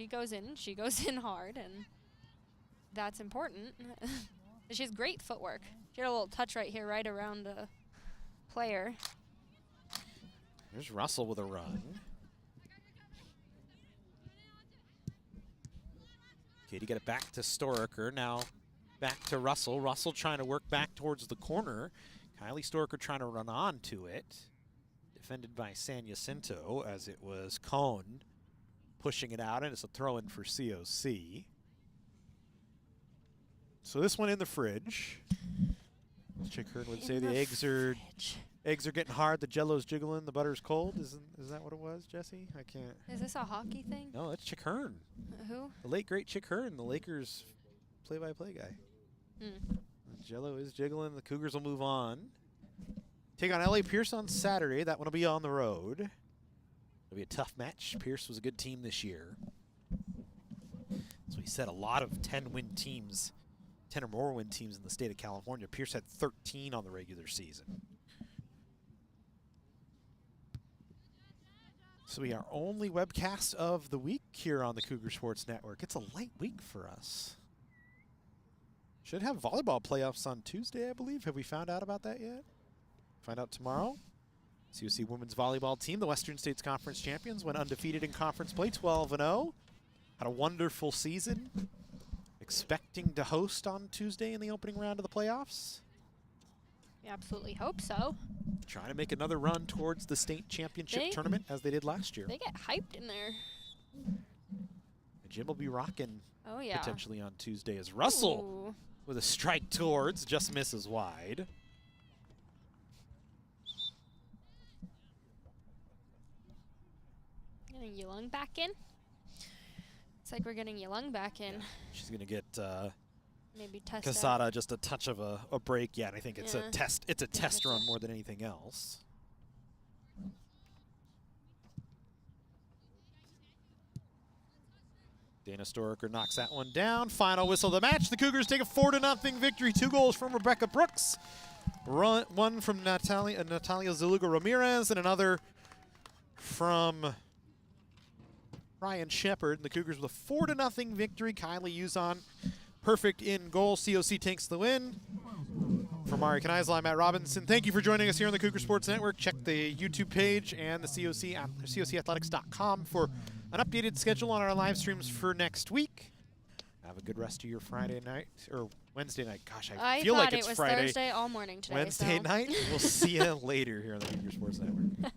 goes in hard, and that's important. She has great footwork. She had a little touch right here, right around the player. There's Russell with a run. Katie get it back to Storaker. Now back to Russell. Russell trying to work back towards the corner. Kylie Storaker trying to run on to it. Defended by San Jacinto as it was Cone pushing it out, and it's a throw-in for COC. So this one in the fridge. Chick Hearn would say the eggs are getting hard, the Jello's jiggling, the butter's cold. Is that what it was, Jesse? I can't. Is this a hockey thing? No, that's Chick Hearn. Who? The late great Chick Hearn, the Lakers play-by-play guy. Jello is jiggling. The Cougars will move on. Take on LA Pierce on Saturday. That one will be on the road. It'll be a tough match. Pierce was a good team this year. So he said a lot of 10-win teams, 10 or more win teams in the state of California. Pierce had 13 on the regular season. So we are only webcast of the week here on the Cougar Sports Network. It's a light week for us. Should have volleyball playoffs on Tuesday, I believe. Have we found out about that yet? Find out tomorrow. COC women's volleyball team, the Western States Conference champions, went undefeated in conference play, 12-0. Had a wonderful season. Expecting to host on Tuesday in the opening round of the playoffs. We absolutely hope so. Trying to make another run towards the state championship tournament as they did last year. They get hyped in there. The gym will be rocking potentially on Tuesday as Russell with a strike towards, just misses wide. Getting Yulung back in. It's like we're getting Yulung back in. Yeah. She's going to get maybe test Casada just a touch of a break. Yeah, and I think it's a test. It's a test run Test. more than anything else. Dana Storiker knocks that one down. Final whistle of the match. The Cougars take a 4-0 victory. 2 goals from Rebecca Brooks. One from Natalia Zaluga Ramirez and another from Ryan Shepard. And the Cougars with a 4-0 victory. Kylie Uzon perfect in goal. COC takes the win. For Mari Kneisel, I'm Matt Robinson. Thank you for joining us here on the Cougar Sports Network. Check the YouTube page and the COCathletics.com for an updated schedule on our live streams for next week. Have a good rest of your Friday night, or Wednesday night. Gosh, I feel like it's Friday. Thursday all morning today. Wednesday night. We'll see you later here on the Cougar Sports Network.